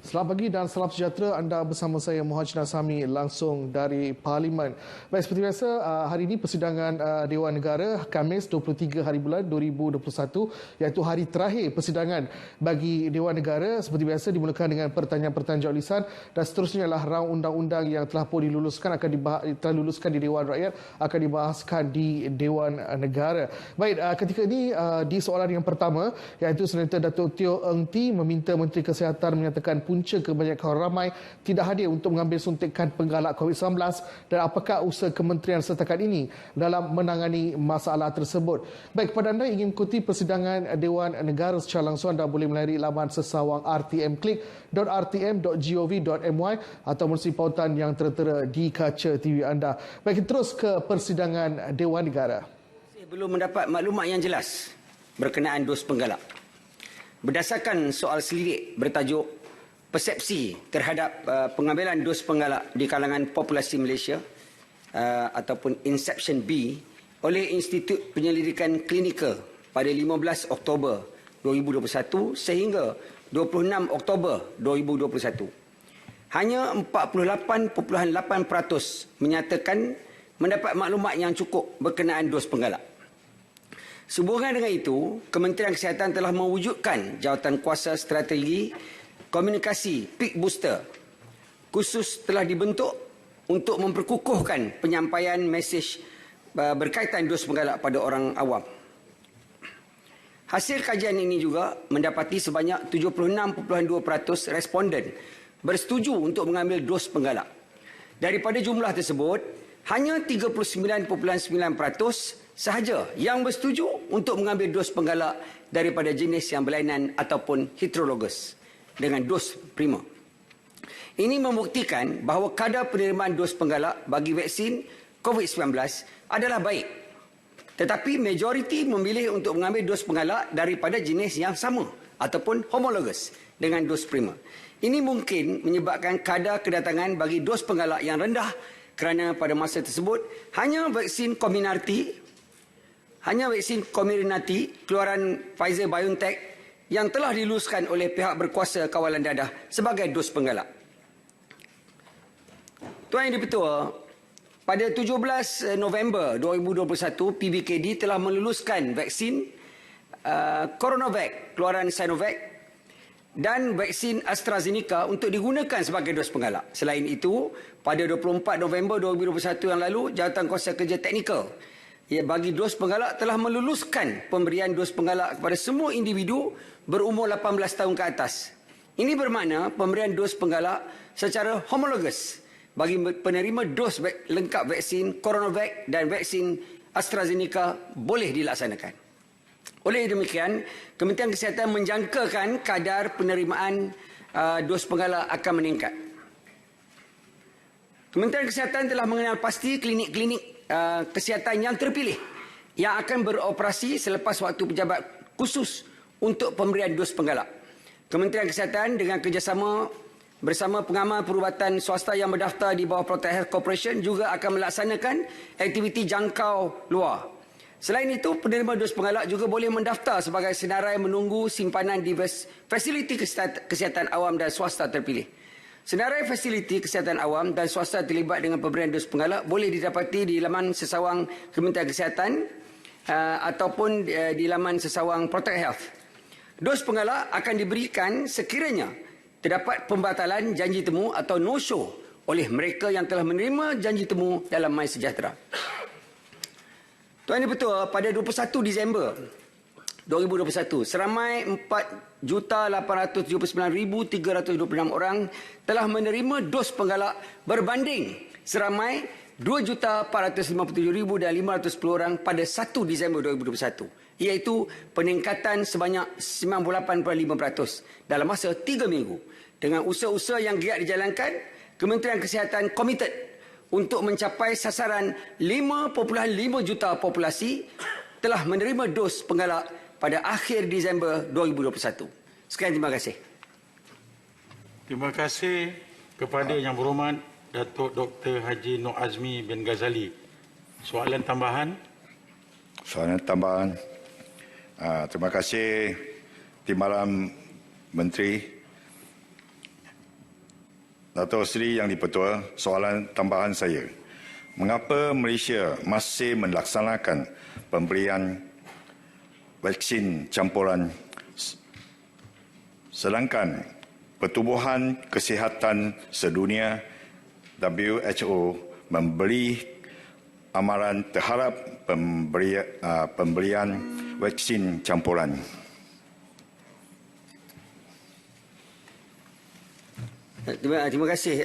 Selamat pagi dan salam sejahtera. Anda bersama saya Muhaj Nasami langsung dari Parlimen. Baik, seperti biasa hari ini persidangan Dewan Negara Khamis 23 hari bulan 2021 iaitu hari terakhir persidangan bagi Dewan Negara. Seperti biasa dimulakan dengan pertanyaan-pertanyaan jawab lisan dan seterusnya adalah raun undang-undang yang telah pun diluluskan telah luluskan di Dewan Rakyat akan dibahaskan di Dewan Negara. Baik, ketika ini di soalan yang pertama iaitu Senator Datuk Teo Eng Ti meminta Menteri Kesihatan menyatakan punca kebanyakan ramai tidak hadir untuk mengambil suntikan penggalak COVID-19 dan apakah usaha kementerian setakat ini dalam menangani masalah tersebut. Baik, kepada anda ingin mengikuti persidangan Dewan Negara secara langsung, anda boleh melalui laman sesawang rtmklik.rtm.gov.my atau melalui pautan yang tertera di kaca TV anda. Baik, terus ke persidangan Dewan Negara. Belum mendapat maklumat yang jelas berkenaan dos penggalak. Berdasarkan soal selidik bertajuk persepsi terhadap pengambilan dos penggalak di kalangan populasi Malaysia ataupun Inception B oleh Institut Penyelidikan Klinikal pada 15 Oktober 2021 sehingga 26 Oktober 2021. Hanya 48.8% menyatakan mendapat maklumat yang cukup berkenaan dos penggalak. Sehubungan dengan itu, Kementerian Kesihatan telah mewujudkan Jawatankuasa Strategi Komunikasi Peak Booster khusus telah dibentuk untuk memperkukuhkan penyampaian mesej berkaitan dos penggalak pada orang awam. Hasil kajian ini juga mendapati sebanyak 76.2% responden bersetuju untuk mengambil dos penggalak. Daripada jumlah tersebut, hanya 39.9% sahaja yang bersetuju untuk mengambil dos penggalak daripada jenis yang berlainan ataupun heterologous dengan dos prima. Ini membuktikan bahawa kadar penerimaan dos penggalak bagi vaksin COVID-19 adalah baik. Tetapi majoriti memilih untuk mengambil dos penggalak daripada jenis yang sama ataupun homologous dengan dos prima. Ini mungkin menyebabkan kadar kedatangan bagi dos penggalak yang rendah kerana pada masa tersebut hanya vaksin Comirnaty keluaran Pfizer-BioNTech yang telah diluluskan oleh pihak berkuasa kawalan dadah sebagai dos penggalak. Tuan Yang di-Pertua, pada 17 November 2021, PBKD telah meluluskan vaksin CoronaVac keluaran Sinovac dan vaksin AstraZeneca untuk digunakan sebagai dos penggalak. Selain itu, pada 24 November 2021 yang lalu, Jawatankuasa Kerja Teknikal bagi dos penggalak telah meluluskan pemberian dos penggalak kepada semua individu berumur 18 tahun ke atas. Ini bermakna pemberian dos penggalak secara homologous bagi penerima dos lengkap vaksin CoronaVac dan vaksin AstraZeneca boleh dilaksanakan. Oleh demikian, Kementerian Kesihatan menjangkakan kadar penerimaan dos penggalak akan meningkat. Kementerian Kesihatan telah mengenal pasti klinik-klinik kesihatan yang terpilih yang akan beroperasi selepas waktu pejabat khusus untuk pemberian dos penggalak. Kementerian Kesihatan dengan kerjasama bersama pengamal perubatan swasta yang berdaftar di bawah Protect Health Corporation juga akan melaksanakan aktiviti jangkau luar. Selain itu, penerima dos penggalak juga boleh mendaftar sebagai senarai menunggu simpanan di fasiliti kesihatan awam dan swasta terpilih. Senarai fasiliti kesihatan awam dan swasta terlibat dengan pemberian dos penggalak boleh didapati di laman sesawang Kementerian Kesihatan ataupun di laman sesawang Protect Health. Dos penggalak akan diberikan sekiranya terdapat pembatalan janji temu atau no-show oleh mereka yang telah menerima janji temu dalam MySejahtera. Tuan Yang-di-Pertua, pada 21 Disember 2021, seramai 4,879,326 orang telah menerima dos penggalak berbanding seramai 2,457,510 orang pada 1 Disember 2021, iaitu peningkatan sebanyak 98.5% dalam masa 3 minggu. Dengan usaha-usaha yang giat dijalankan, Kementerian Kesihatan komited untuk mencapai sasaran 5.5 juta populasi telah menerima dos penggalak pada akhir Disember 2021. Sekian, terima kasih. Terima kasih kepada Yang Berhormat Datuk Dr. Haji Nur Azmi bin Ghazali. Soalan tambahan? Soalan tambahan. Terima kasih Timbalan Menteri. Dato' Seri Yang di-Pertua, soalan tambahan saya. Mengapa Malaysia masih melaksanakan pemberian vaksin campuran sedangkan Pertubuhan Kesihatan Sedunia WHO memberi amaran terhadap pemberian vaksin campuran? Terima kasih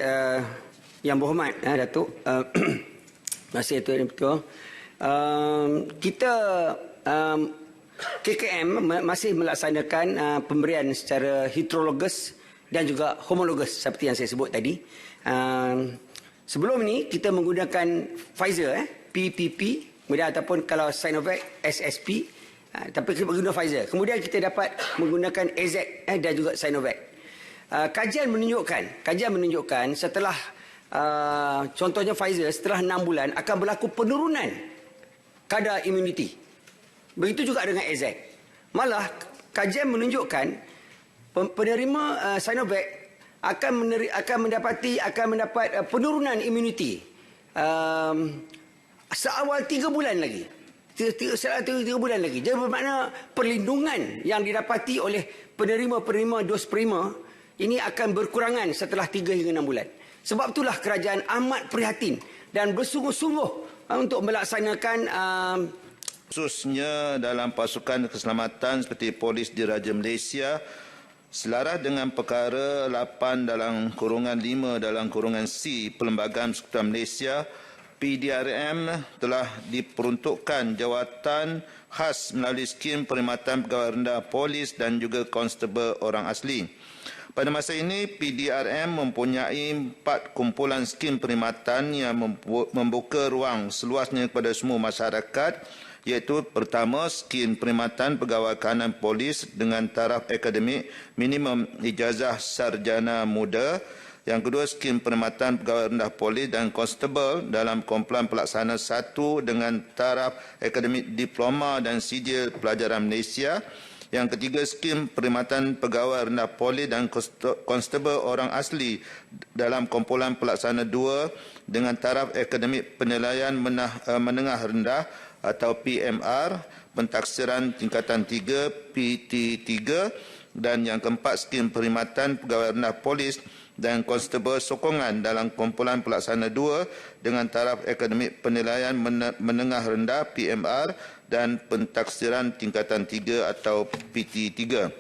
Yang Berhormat Datuk. Terima kasih Tuan Yang Kita KKM masih melaksanakan pemberian secara heterologous dan juga homologous seperti yang saya sebut tadi. Sebelum ini kita menggunakan Pfizer, PPP, kemudian ataupun kalau Sinovac, SSP, tapi kita menggunakan Pfizer. Kemudian kita dapat menggunakan AZ dan juga Sinovac. Kajian menunjukkan setelah contohnya Pfizer setelah 6 bulan akan berlaku penurunan kadar imuniti. Begitu juga dengan AZ. Malah kajian menunjukkan penerima Sinovac akan mendapat penurunan imuniti seawal 3 bulan lagi. 3 bulan lagi. Jadi bermakna perlindungan yang didapati oleh penerima dos prima ini akan berkurangan setelah 3 hingga 6 bulan. Sebab itulah kerajaan amat prihatin dan bersungguh-sungguh untuk melaksanakan khususnya dalam pasukan keselamatan seperti Polis Diraja Malaysia selaras dengan perkara 8 dalam kurungan 5 dalam kurungan C Perlembagaan Persekutuan Malaysia, PDRM telah diperuntukkan jawatan khas melalui skim perkhidmatan pegawai rendah polis dan juga konstebel orang asli. Pada masa ini, PDRM mempunyai 4 kumpulan skim perkhidmatan yang membuka ruang seluasnya kepada semua masyarakat, iaitu pertama, skim perkhidmatan pegawai kanan polis dengan taraf akademik minimum ijazah sarjana muda. Yang kedua, skim perkhidmatan pegawai rendah polis dan konstebel dalam kumpulan pelaksana 1 dengan taraf akademik diploma dan sijil pelajaran Malaysia. Yang ketiga, skim perkhidmatan pegawai rendah polis dan konstebel orang asli dalam kumpulan pelaksana 2 dengan taraf akademik penilaian menengah rendah atau PMR, pentaksiran tingkatan 3 PT3, dan yang keempat, skim perkhidmatan pegawai rendah polis dan konstebel sokongan dalam kumpulan pelaksana 2 dengan taraf akademik penilaian menengah rendah PMR dan pentaksiran tingkatan 3 atau PT3.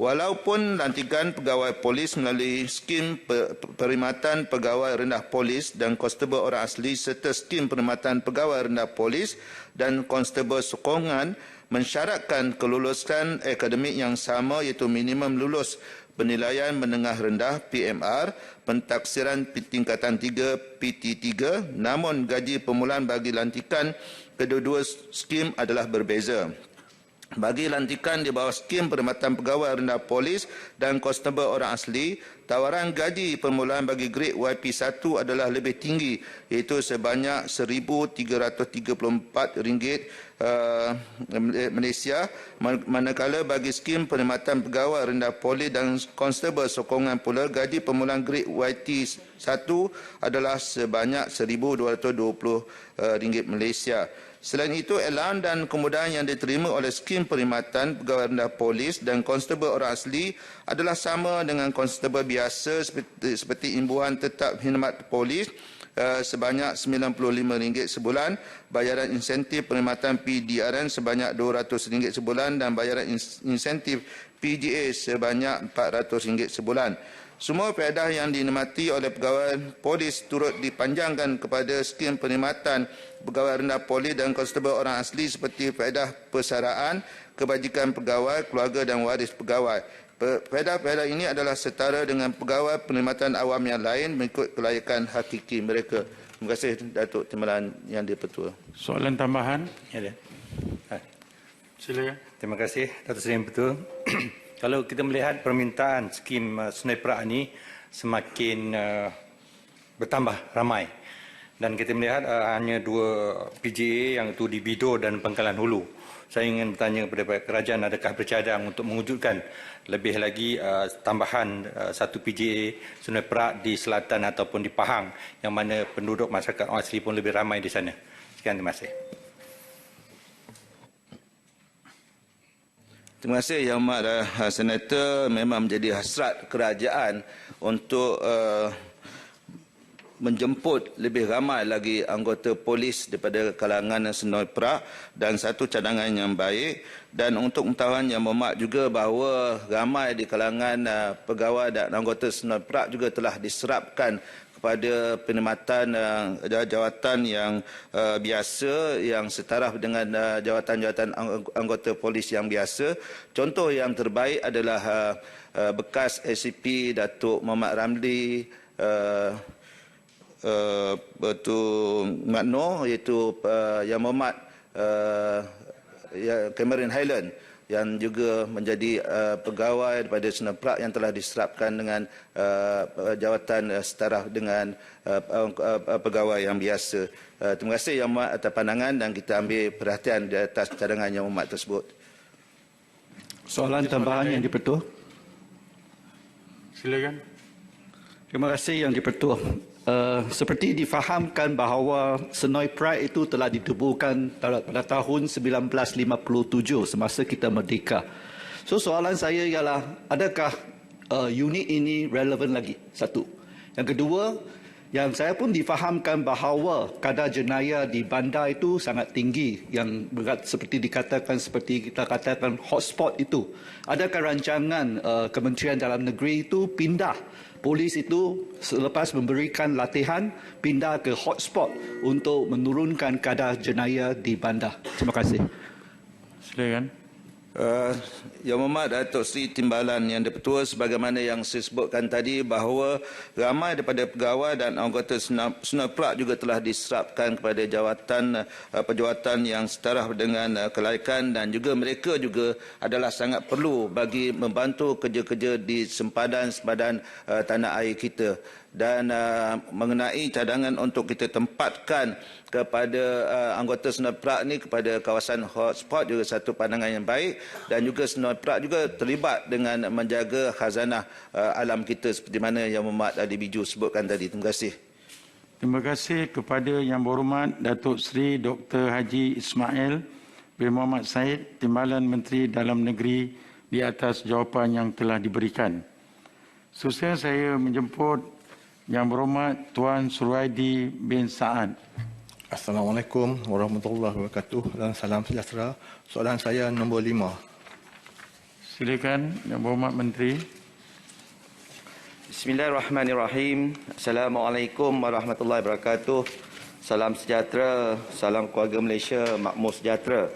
Walaupun lantikan pegawai polis melalui skim perkhidmatan pegawai rendah polis dan konstebel orang asli serta skim perkhidmatan pegawai rendah polis dan konstebel sokongan mensyaratkan kelulusan akademik yang sama iaitu minimum lulus penilaian menengah rendah PMR, pentaksiran tingkatan 3 PT3, namun gaji permulaan bagi lantikan kedua-dua skim adalah berbeza. Bagi lantikan di bawah skim perkhidmatan pegawai rendah polis dan konstebel orang asli, tawaran gaji permulaan bagi grade YP1 adalah lebih tinggi, iaitu sebanyak RM1,334 Malaysia, manakala bagi skim perkhidmatan pegawai rendah polis dan konstebel sokongan pula gaji permulaan grade YT1 adalah sebanyak RM1,220 Malaysia. Selain itu, elan dan kemudahan yang diterima oleh skim perkhidmatan pegawai rendah polis dan konstebel orang asli adalah sama dengan konstebel biasa seperti imbuhan tetap khidmat polis sebanyak RM95 sebulan, bayaran insentif perkhidmatan PDRN sebanyak RM200 sebulan dan bayaran insentif PGA sebanyak RM400 sebulan. Semua faedah yang dinikmati oleh pegawai polis turut dipanjangkan kepada skim perkhidmatan pegawai rendah polis dan konstebel orang asli seperti faedah persaraan, kebajikan pegawai, keluarga dan waris pegawai. Faedah-faedah ini adalah setara dengan pegawai perkhidmatan awam yang lain mengikut kelayakan hakiki mereka. Terima kasih Datuk Timbalan Yang di-Pertua. Soalan tambahan? Ya, Silakan. terima kasih Datuk Seri Yang Betul. Kalau kita melihat permintaan skim Sungai Perak ini semakin bertambah ramai. Dan kita melihat hanya 2 PJA yang itu di Bidor dan Pangkalan Hulu. Saya ingin bertanya kepada kerajaan, adakah bercadang untuk mewujudkan lebih lagi tambahan 1 PJA Sungai Perak di selatan ataupun di Pahang, yang mana penduduk masyarakat orang asli pun lebih ramai di sana. Sekian, terima kasih. Terima kasih Yang Amat Senator. Memang menjadi hasrat kerajaan untuk menjemput lebih ramai lagi anggota polis daripada kalangan Sungai Perak, dan satu cadangan yang baik. Dan untuk pengetahuan Yang Berhormat juga bahawa ramai di kalangan pegawai dan anggota Sungai Perak juga telah diserapkan kepada penikmatan jawatan yang biasa, yang setaraf dengan jawatan-jawatan anggota polis yang biasa. Contoh yang terbaik adalah bekas ACP Datuk Muhammad Ramli Mat Noor, iaitu Yang Berhormat Cameron Highland, yang juga menjadi pegawai daripada Sungai Perak yang telah diserapkan dengan jawatan setaraf dengan pegawai yang biasa. Terima kasih Yang Berhormat atas pandangan, dan kita ambil perhatian di atas cadangan Yang Berhormat tersebut. Soalan tambahan Yang di-Pertua. Silakan. Terima kasih Yang di-Pertua. Seperti difahamkan bahawa Sungai Perak itu telah ditubuhkan pada tahun 1957 semasa kita merdeka. So soalan saya ialah, adakah unit ini relevan lagi? Satu. Yang kedua, yang saya pun difahamkan bahawa kadar jenayah di bandar itu sangat tinggi, yang berat seperti kita katakan hotspot itu. Adakah rancangan Kementerian Dalam Negeri itu pindah polis itu selepas memberikan latihan pindah ke hotspot untuk menurunkan kadar jenayah di bandar? Terima kasih. Silakan. Yang Berhormat Datuk Seri Timbalan Yang di-Pertua, sebagaimana yang saya sebutkan tadi bahawa ramai daripada pegawai dan anggota Sungai Perak juga telah diserapkan kepada jawatan yang setaraf dengan kelaikan, dan juga mereka juga adalah sangat perlu bagi membantu kerja-kerja di sempadan tanah air kita. Dan mengenai cadangan untuk kita tempatkan kepada anggota Sungai Perak ni kepada kawasan hotspot juga satu pandangan yang baik, dan juga Sungai Perak juga terlibat dengan menjaga khazanah alam kita seperti mana Yang Berhormat Adi Biju sebutkan tadi. Terima kasih. Terima kasih kepada Yang Berhormat Datuk Seri Dr. Haji Ismail bin Muhammad Said, Timbalan Menteri Dalam Negeri, di atas jawapan yang telah diberikan. Seterusnya saya menjemput Yang Berhormat Tuan Suruaidi bin Sa'ad. Assalamualaikum warahmatullahi wabarakatuh dan salam sejahtera. Soalan saya nombor 5. Silakan Yang Berhormat Menteri. Bismillahirrahmanirrahim. Assalamualaikum warahmatullahi wabarakatuh. Salam sejahtera, salam keluarga Malaysia, makmur sejahtera.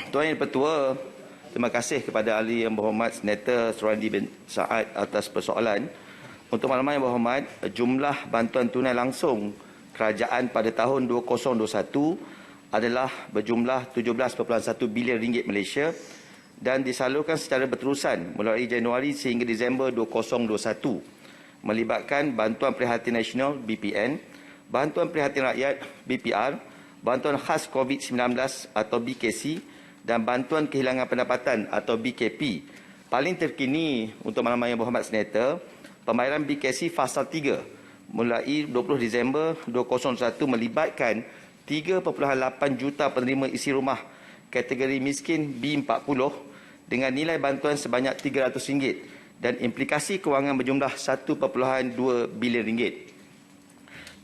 Tuan Yang Pertua, terima kasih kepada Ahli Yang Berhormat Senator Suruaidi bin Sa'ad atas persoalan. Untuk makluman Yang Berhormat, jumlah bantuan tunai langsung kerajaan pada tahun 2021 adalah berjumlah 17.1 bilion ringgit Malaysia dan disalurkan secara berterusan mulai Januari sehingga Disember 2021, melibatkan Bantuan Prihatin Nasional BPN, Bantuan Prihatin Rakyat BPR, Bantuan Khas COVID-19 atau BKC dan Bantuan Kehilangan Pendapatan atau BKP. Paling terkini untuk makluman Yang Berhormat Senator, pembayaran BKC Fasa 3 mulai 20 Disember 2021 melibatkan 3.8 juta penerima isi rumah kategori miskin B40 dengan nilai bantuan sebanyak RM300 dan implikasi kewangan berjumlah RM1.2 bilion.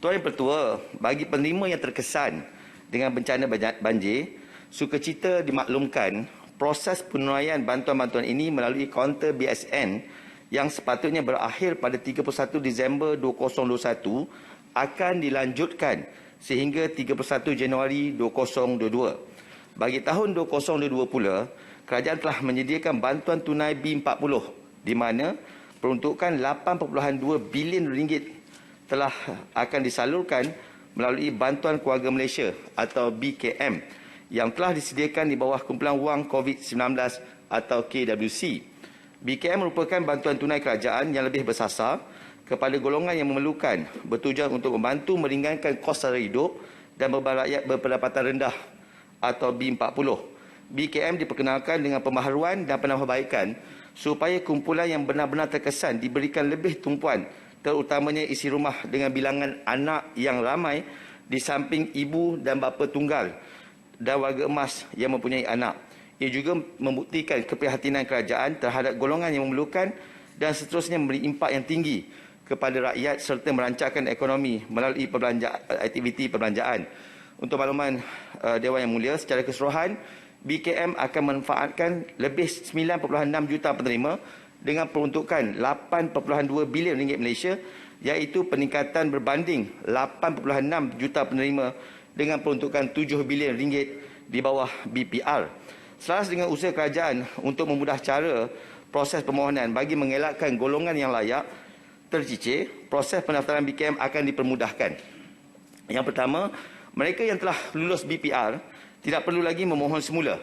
Tuan Yang Pertua, bagi penerima yang terkesan dengan bencana banjir, sukacita dimaklumkan proses penunaian bantuan-bantuan ini melalui kaunter BSN yang sepatutnya berakhir pada 31 Disember 2021 akan dilanjutkan sehingga 31 Januari 2022. Bagi tahun 2022 pula, kerajaan telah menyediakan bantuan tunai B40 di mana peruntukan RM8.2 bilion telah akan disalurkan melalui Bantuan Keluarga Malaysia atau BKM yang telah disediakan di bawah Kumpulan Wang COVID-19 atau KWC. BKM merupakan bantuan tunai kerajaan yang lebih bersasar kepada golongan yang memerlukan bertujuan untuk membantu meringankan kos sara hidup dan beban rakyat berpendapatan rendah atau B40. BKM diperkenalkan dengan pembaharuan dan penambahbaikan supaya kumpulan yang benar-benar terkesan diberikan lebih tumpuan, terutamanya isi rumah dengan bilangan anak yang ramai di samping ibu dan bapa tunggal dan warga emas yang mempunyai anak. Ia juga membuktikan keprihatinan kerajaan terhadap golongan yang memerlukan dan seterusnya memberi impak yang tinggi kepada rakyat serta merancangkan ekonomi melalui aktiviti perbelanjaan. Untuk makluman Dewan Yang Mulia, secara keseluruhan, BKM akan memanfaatkan lebih 9.6 juta penerima dengan peruntukan 8.2 bilion ringgit Malaysia, iaitu peningkatan berbanding 8.6 juta penerima dengan peruntukan 7 bilion ringgit di bawah BPR. Selaras dengan usaha kerajaan untuk memudah cara proses permohonan bagi mengelakkan golongan yang layak tercicir, proses pendaftaran BKM akan dipermudahkan. Yang pertama, mereka yang telah lulus BPR tidak perlu lagi memohon semula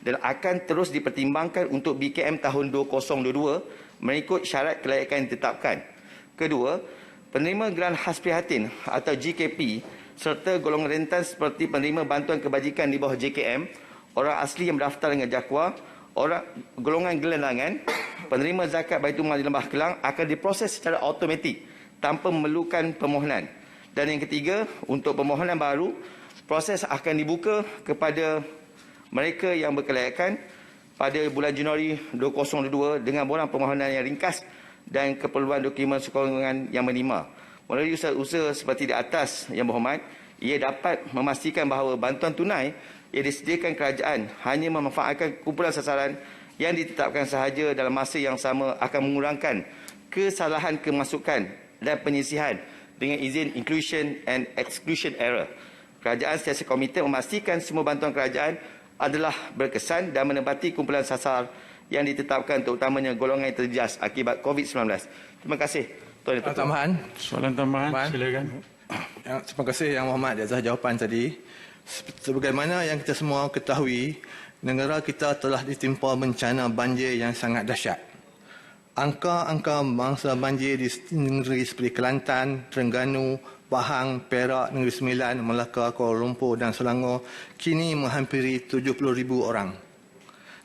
dan akan terus dipertimbangkan untuk BKM tahun 2022 mengikut syarat kelayakan yang ditetapkan. Kedua, penerima Geran Khas Prihatin atau GKP serta golongan rentan seperti penerima bantuan kebajikan di bawah JKM, orang asli yang berdaftar dengan JAKWA, orang golongan gelandangan, penerima zakat Baitul Mal di Lembah Kelang akan diproses secara automatik tanpa memerlukan permohonan. Dan yang ketiga, untuk permohonan baru, proses akan dibuka kepada mereka yang berkelayakan pada bulan Januari 2022 dengan borang permohonan yang ringkas dan keperluan dokumen sokongan yang minima. Melalui usaha-usaha seperti di atas, Yang Berhormat, ia dapat memastikan bahawa bantuan tunai yang disediakan kerajaan hanya memanfaatkan kumpulan sasaran yang ditetapkan sahaja dalam masa yang sama akan mengurangkan kesalahan kemasukan dan penyisihan dengan izin inclusion and exclusion error. Kerajaan sentiasa komited memastikan semua bantuan kerajaan adalah berkesan dan menepati kumpulan sasar yang ditetapkan terutamanya golongan yang terjejas akibat COVID-19. Terima kasih. Tuan Ketua. Tambahan. Soalan tambahan, silakan. Terima kasih Yang Berhormat di atas jawapan tadi. Sebagaimana yang kita semua ketahui, negara kita telah ditimpa bencana banjir yang sangat dahsyat. Angka-angka mangsa banjir di negeri seperti Kelantan, Terengganu, Pahang, Perak, Negeri Sembilan, Melaka, Kuala Lumpur dan Selangor kini menghampiri 70,000 orang.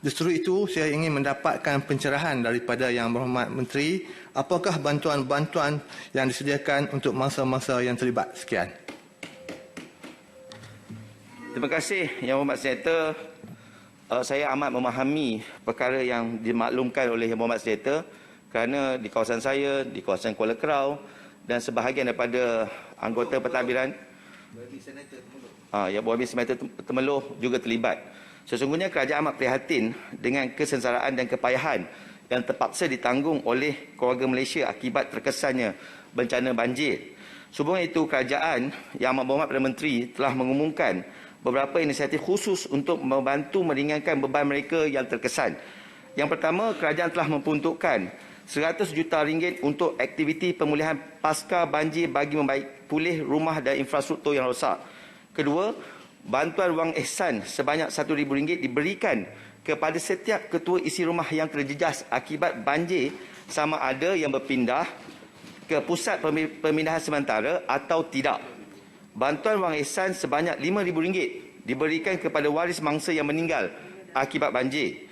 Justru itu, saya ingin mendapatkan pencerahan daripada Yang Berhormat Menteri, apakah bantuan-bantuan yang disediakan untuk mangsa-mangsa yang terlibat? Sekian. Terima kasih Yang Berhormat Senator. Saya amat memahami perkara yang dimaklumkan oleh Yang Berhormat Senator kerana di kawasan saya, di kawasan Kuala Kerau dan sebahagian daripada anggota pentadbiran Yang Berhormat Senator Temeloh juga terlibat. Sesungguhnya kerajaan amat prihatin dengan kesengsaraan dan kepayahan yang terpaksa ditanggung oleh keluarga Malaysia akibat terkesannya bencana banjir. Sehubungan itu, kerajaan Yang Amat Berhormat Perdana Menteri telah mengumumkan beberapa inisiatif khusus untuk membantu meringankan beban mereka yang terkesan. Yang pertama, kerajaan telah memperuntukkan 100 juta ringgit untuk aktiviti pemulihan pasca banjir bagi membaik pulih rumah dan infrastruktur yang rosak. Kedua, bantuan wang ihsan sebanyak RM1,000 diberikan kepada setiap ketua isi rumah yang terjejas akibat banjir sama ada yang berpindah ke pusat pemindahan sementara atau tidak. Bantuan wang ihsan sebanyak RM5,000 diberikan kepada waris mangsa yang meninggal akibat banjir.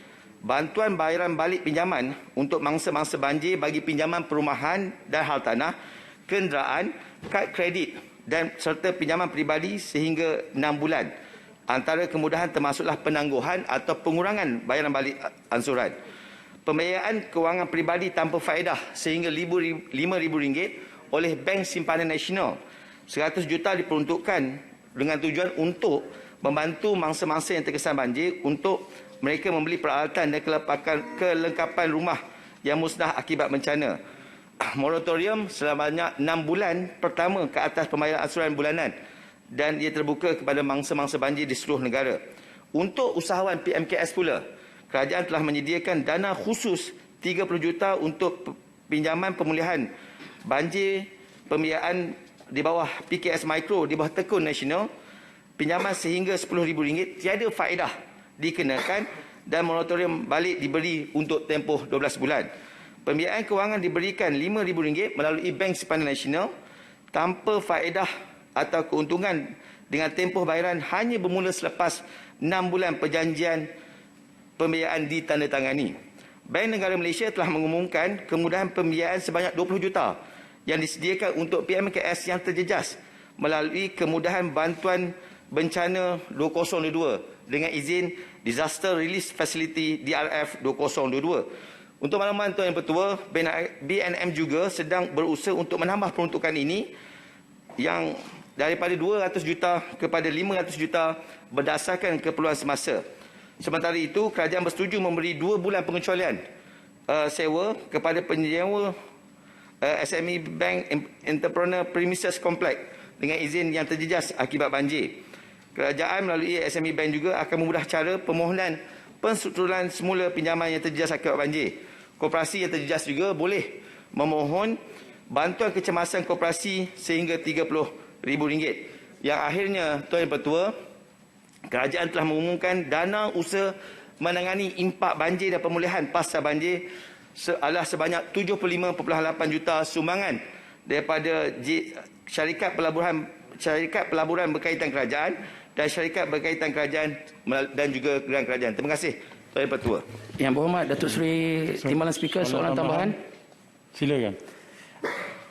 Bantuan bayaran balik pinjaman untuk mangsa-mangsa banjir bagi pinjaman perumahan dan hartanah, kenderaan, kad kredit dan serta pinjaman peribadi sehingga 6 bulan. Antara kemudahan termasuklah penangguhan atau pengurangan bayaran balik ansuran. Pembiayaan kewangan peribadi tanpa faedah sehingga RM5,000 oleh Bank Simpanan Nasional. 100 juta diperuntukkan dengan tujuan untuk membantu mangsa-mangsa yang terkesan banjir untuk mereka membeli peralatan dan kelengkapan rumah yang musnah akibat bencana. Moratorium selama 6 bulan pertama ke atas pembayaran ansuran bulanan dan ia terbuka kepada mangsa-mangsa banjir di seluruh negara. Untuk usahawan PMKS pula, kerajaan telah menyediakan dana khusus 30 juta untuk pinjaman pemulihan banjir, pembiayaan di bawah PKS Mikro di bawah Tekun Nasional, pinjaman sehingga RM10,000 tiada faedah dikenakan dan moratorium balik diberi untuk tempoh 12 bulan. pembiayaan kewangan diberikan RM5,000 melalui Bank Simpanan Nasional tanpa faedah atau keuntungan dengan tempoh bayaran hanya bermula selepas 6 bulan perjanjian pembiayaan ditandatangani. Bank Negara Malaysia telah mengumumkan kemudahan pembiayaan sebanyak 20 juta yang disediakan untuk PMKS yang terjejas melalui kemudahan bantuan bencana 2022 dengan izin Disaster Relief Facility DRF 2022. Untuk makluman Tuan Yang Pertua, BNM juga sedang berusaha untuk menambah peruntukan ini yang daripada 200 juta kepada 500 juta berdasarkan keperluan semasa. Sementara itu, kerajaan bersetuju memberi 2 bulan pengecualian sewa kepada penyewa SME Bank Entrepreneur Premises Complex dengan izin yang terjejas akibat banjir. Kerajaan melalui SME Bank juga akan memudah cara permohonan penstrukturan semula pinjaman yang terjejas akibat banjir. Koperasi yang terjejas juga boleh memohon bantuan kecemasan koperasi sehingga RM30,000. Yang akhirnya, Tuan Yang Pertua, kerajaan telah mengumumkan dana usaha menangani impak banjir dan pemulihan pasca banjir adalah sebanyak 75.8 juta sumbangan daripada syarikat pelaburan berkaitan kerajaan dan syarikat berkaitan kerajaan dan juga geran kerajaan. Terima kasih, Tuan Yang Pertua. Yang Berhormat Datuk Seri Timbalan Speaker, soalan tambahan. Silakan.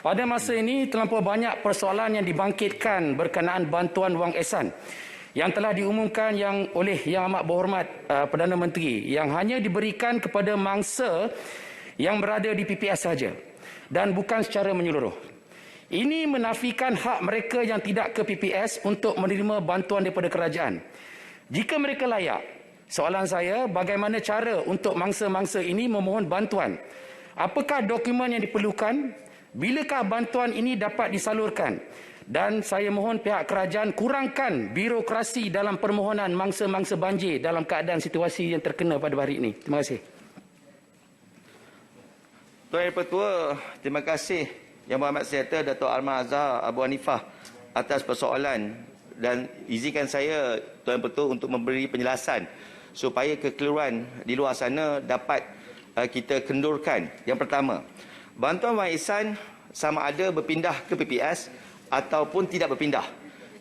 Pada masa ini terlampau banyak persoalan yang dibangkitkan berkenaan bantuan wang ehsan yang telah diumumkan oleh Yang Amat Berhormat Perdana Menteri yang hanya diberikan kepada mangsa yang berada di PPS sahaja dan bukan secara menyeluruh. Ini menafikan hak mereka yang tidak ke PPS untuk menerima bantuan daripada kerajaan. Jika mereka layak, soalan saya, bagaimana cara untuk mangsa-mangsa ini memohon bantuan? Apakah dokumen yang diperlukan? Bilakah bantuan ini dapat disalurkan? Dan saya mohon pihak kerajaan kurangkan birokrasi dalam permohonan mangsa-mangsa banjir dalam keadaan situasi yang terkena pada hari ini. Terima kasih. Tuan Yang Pertua, terima kasih Yang Berhormat Senator Dato' Arman Azhar Abu Hanifah atas persoalan dan izinkan saya Tuan Yang Pertua untuk memberi penjelasan supaya kekeliruan di luar sana dapat kita kendurkan. Yang pertama, bantuan wang ihsan sama ada berpindah ke PPS ataupun tidak berpindah.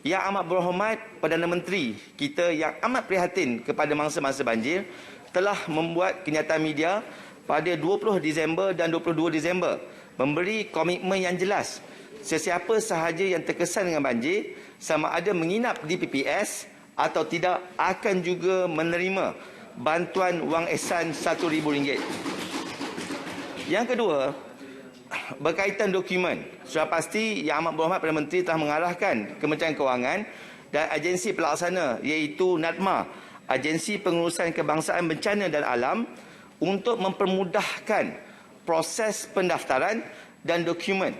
Yang Amat Berhormat Perdana Menteri kita yang amat prihatin kepada mangsa-mangsa banjir telah membuat kenyataan media pada 20 Disember dan 22 Disember memberi komitmen yang jelas sesiapa sahaja yang terkesan dengan banjir sama ada menginap di PPS atau tidak akan juga menerima bantuan wang ihsan RM1,000. Yang kedua, berkaitan dokumen, sudah pasti Yang Amat Berhormat Perdana Menteri telah mengarahkan Kementerian Kewangan dan agensi pelaksana iaitu NADMA, Agensi Pengurusan Kebangsaan Bencana dan Alam, untuk mempermudahkan proses pendaftaran dan dokumen.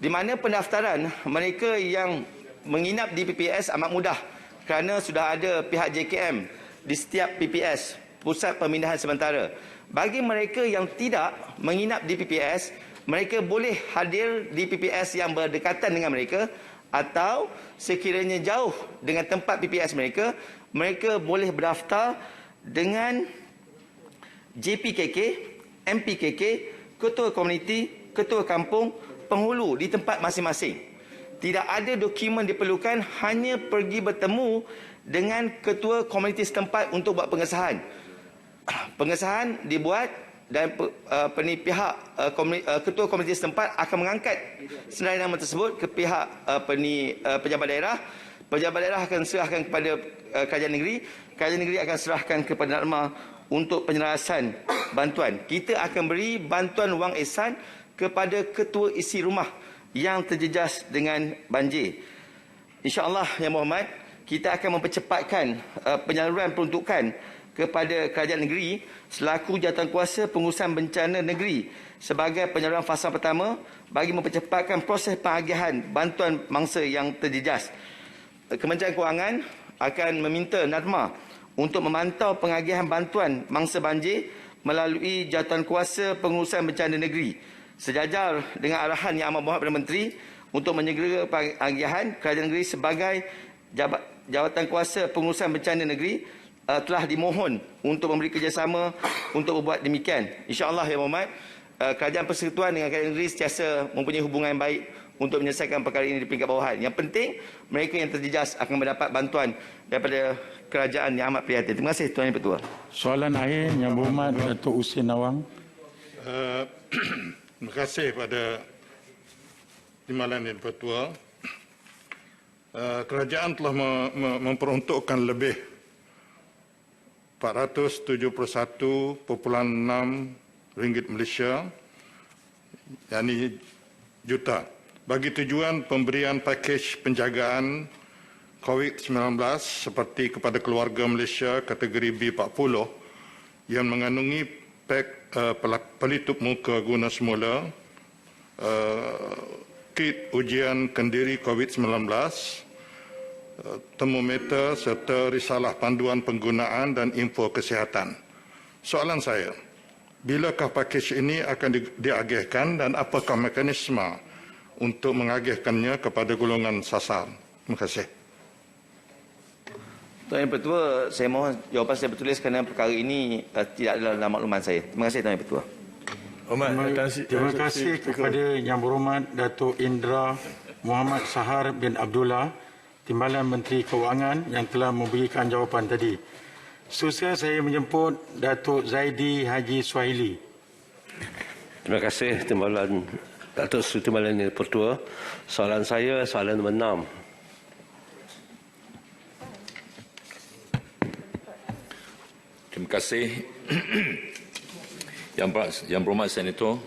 Di mana pendaftaran mereka yang menginap di PPS amat mudah kerana sudah ada pihak JKM di setiap PPS, Pusat Pemindahan Sementara. Bagi mereka yang tidak menginap di PPS, mereka boleh hadir di PPS yang berdekatan dengan mereka atau sekiranya jauh dengan tempat PPS mereka, mereka boleh berdaftar dengan JPKK, MPKK, ketua komuniti, ketua kampung, penghulu di tempat masing-masing. Tidak ada dokumen diperlukan, hanya pergi bertemu dengan ketua komuniti setempat untuk buat pengesahan. Pengesahan dibuat dan pihak ketua komuniti setempat akan mengangkat senarai nama tersebut ke pihak pejabat daerah. Pejabat daerah akan serahkan kepada kerajaan negeri. Kerajaan negeri akan serahkan kepada NADMA untuk penyelarasan bantuan. Kita akan beri bantuan wang ihsan kepada ketua isi rumah yang terjejas dengan banjir. InsyaAllah, Yang Berhormat, kita akan mempercepatkan penyaluran peruntukan kepada kerajaan negeri selaku jawatankuasa pengurusan bencana negeri sebagai penyaluran fasa pertama bagi mempercepatkan proses pengagihan bantuan mangsa yang terjejas. Kementerian Kewangan akan meminta NADMA untuk memantau pengagihan bantuan mangsa banjir melalui jawatankuasa pengurusan bencana negeri. Sejajar dengan arahan Yang Amat Berhormat Perdana Menteri untuk menyegera pengagihan, kerajaan negeri sebagai jawatankuasa pengurusan bencana negeri telah dimohon untuk memberi kerjasama untuk berbuat demikian. InsyaAllah, Yang Berhormat, kerajaan persekutuan dengan kerajaan negeri sentiasa mempunyai hubungan yang baik untuk menyelesaikan perkara ini di peringkat bawahan. Yang penting, mereka yang terjejas akan mendapat bantuan daripada kerajaan yang amat prihatin. Terima kasih Tuan Yang Pertua. Soalan akhir Yang Berhormat Datuk Husin Nawang. Terima kasih pada Timbalan Yang Pertua. Kerajaan telah memperuntukkan lebih 471.6 ringgit Malaysia, yakni juta, bagi tujuan pemberian pakej penjagaan COVID-19 seperti kepada keluarga Malaysia kategori B40 yang mengandungi pek pelitup muka guna semula, kit ujian kendiri COVID-19, termometer serta risalah panduan penggunaan dan info kesihatan. Soalan saya, bilakah pakej ini akan diagihkan dan apakah mekanisme untuk mengagihkannya kepada golongan sasar? Terima kasih. Tuan Yang Pertua, saya mohon jawapan saya bertulis kerana perkara ini tidak ada dalam makluman saya. Terima kasih Tuan Yang Pertua. Terima kasih kepada Yang Berhormat Datuk Indra Muhammad Sahar bin Abdullah, Timbalan Menteri Keuangan yang telah memberikan jawapan tadi. Seterusnya saya menjemput Datuk Zaidi Haji Suhaili. Terima kasih Timbalan Datuk Seri Timbalan Yang Pertua. Soalan saya soalan nombor 6. Terima kasih Yang Berhormat Senator.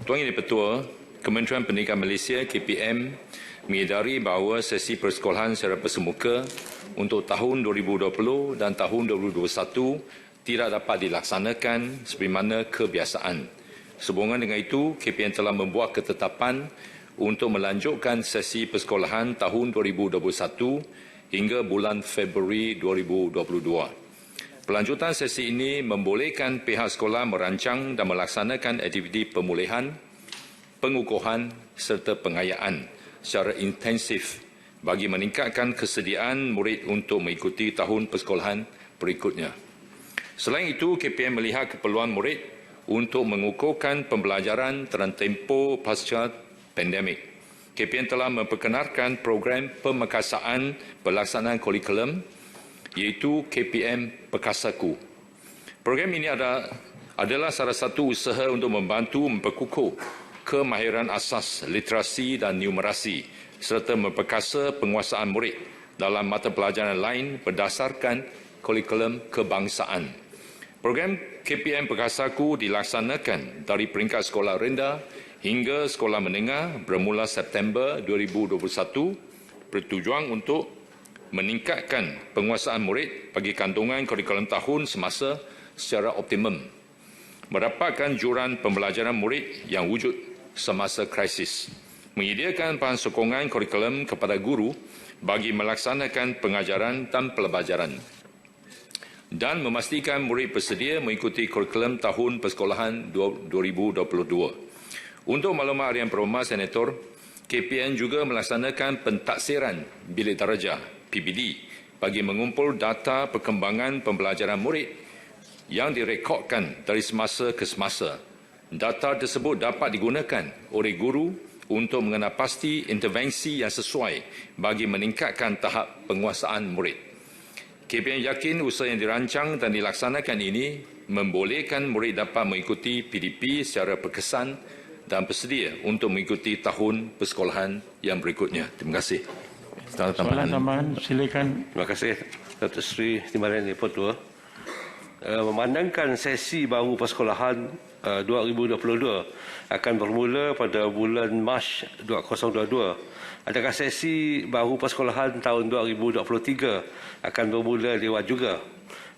Tuan Yang Pertua, Kementerian Pendidikan Malaysia KPM mengedari bahawa sesi persekolahan secara bersemuka untuk tahun 2020 dan tahun 2021 tidak dapat dilaksanakan sebagaimana kebiasaan. Sehubungan dengan itu, KPM telah membuat ketetapan untuk melanjutkan sesi persekolahan tahun 2021 hingga bulan Februari 2022. Pelanjutan sesi ini membolehkan pihak sekolah merancang dan melaksanakan aktiviti pemulihan, pengukuhan serta pengayaan secara intensif bagi meningkatkan kesediaan murid untuk mengikuti tahun persekolahan berikutnya. Selain itu, KPM melihat keperluan murid untuk mengukuhkan pembelajaran dalam tempoh pasca pandemik. KPM telah memperkenalkan program pemekasaan pelaksanaan kurikulum iaitu KPM Pekasaku. Program ini adalah salah satu usaha untuk membantu memperkukuh kemahiran asas literasi dan numerasi serta memperkasa penguasaan murid dalam mata pelajaran lain berdasarkan kurikulum kebangsaan. Program KPM Pekasaku dilaksanakan dari peringkat sekolah rendah hingga sekolah menengah bermula September 2021 bertujuan untuk meningkatkan penguasaan murid bagi kandungan kurikulum tahun semasa secara optimum, mendapatkan juran pembelajaran murid yang wujud semasa krisis, menyediakan bahan sokongan kurikulum kepada guru bagi melaksanakan pengajaran dan pelajaran, dan memastikan murid bersedia mengikuti kurikulum tahun persekolahan 2022. Untuk maklumat Yang Berhormat Senator, KPM juga melaksanakan pentaksiran bilik darjah PBD bagi mengumpul data perkembangan pembelajaran murid yang direkodkan dari semasa ke semasa. Data tersebut dapat digunakan oleh guru untuk mengenal pasti intervensi yang sesuai bagi meningkatkan tahap penguasaan murid. KPM yakin usaha yang dirancang dan dilaksanakan ini membolehkan murid dapat mengikuti PDP secara berkesan dan bersedia untuk mengikuti tahun persekolahan yang berikutnya. Terima kasih. Soalan tambahan, silakan. Terima kasih Datuk Seri Timbalan Yang Pertua. Memandangkan sesi baru persekolahan 2022 akan bermula pada bulan Mac 2022. Adakah sesi baru persekolahan tahun 2023 akan bermula lewat juga?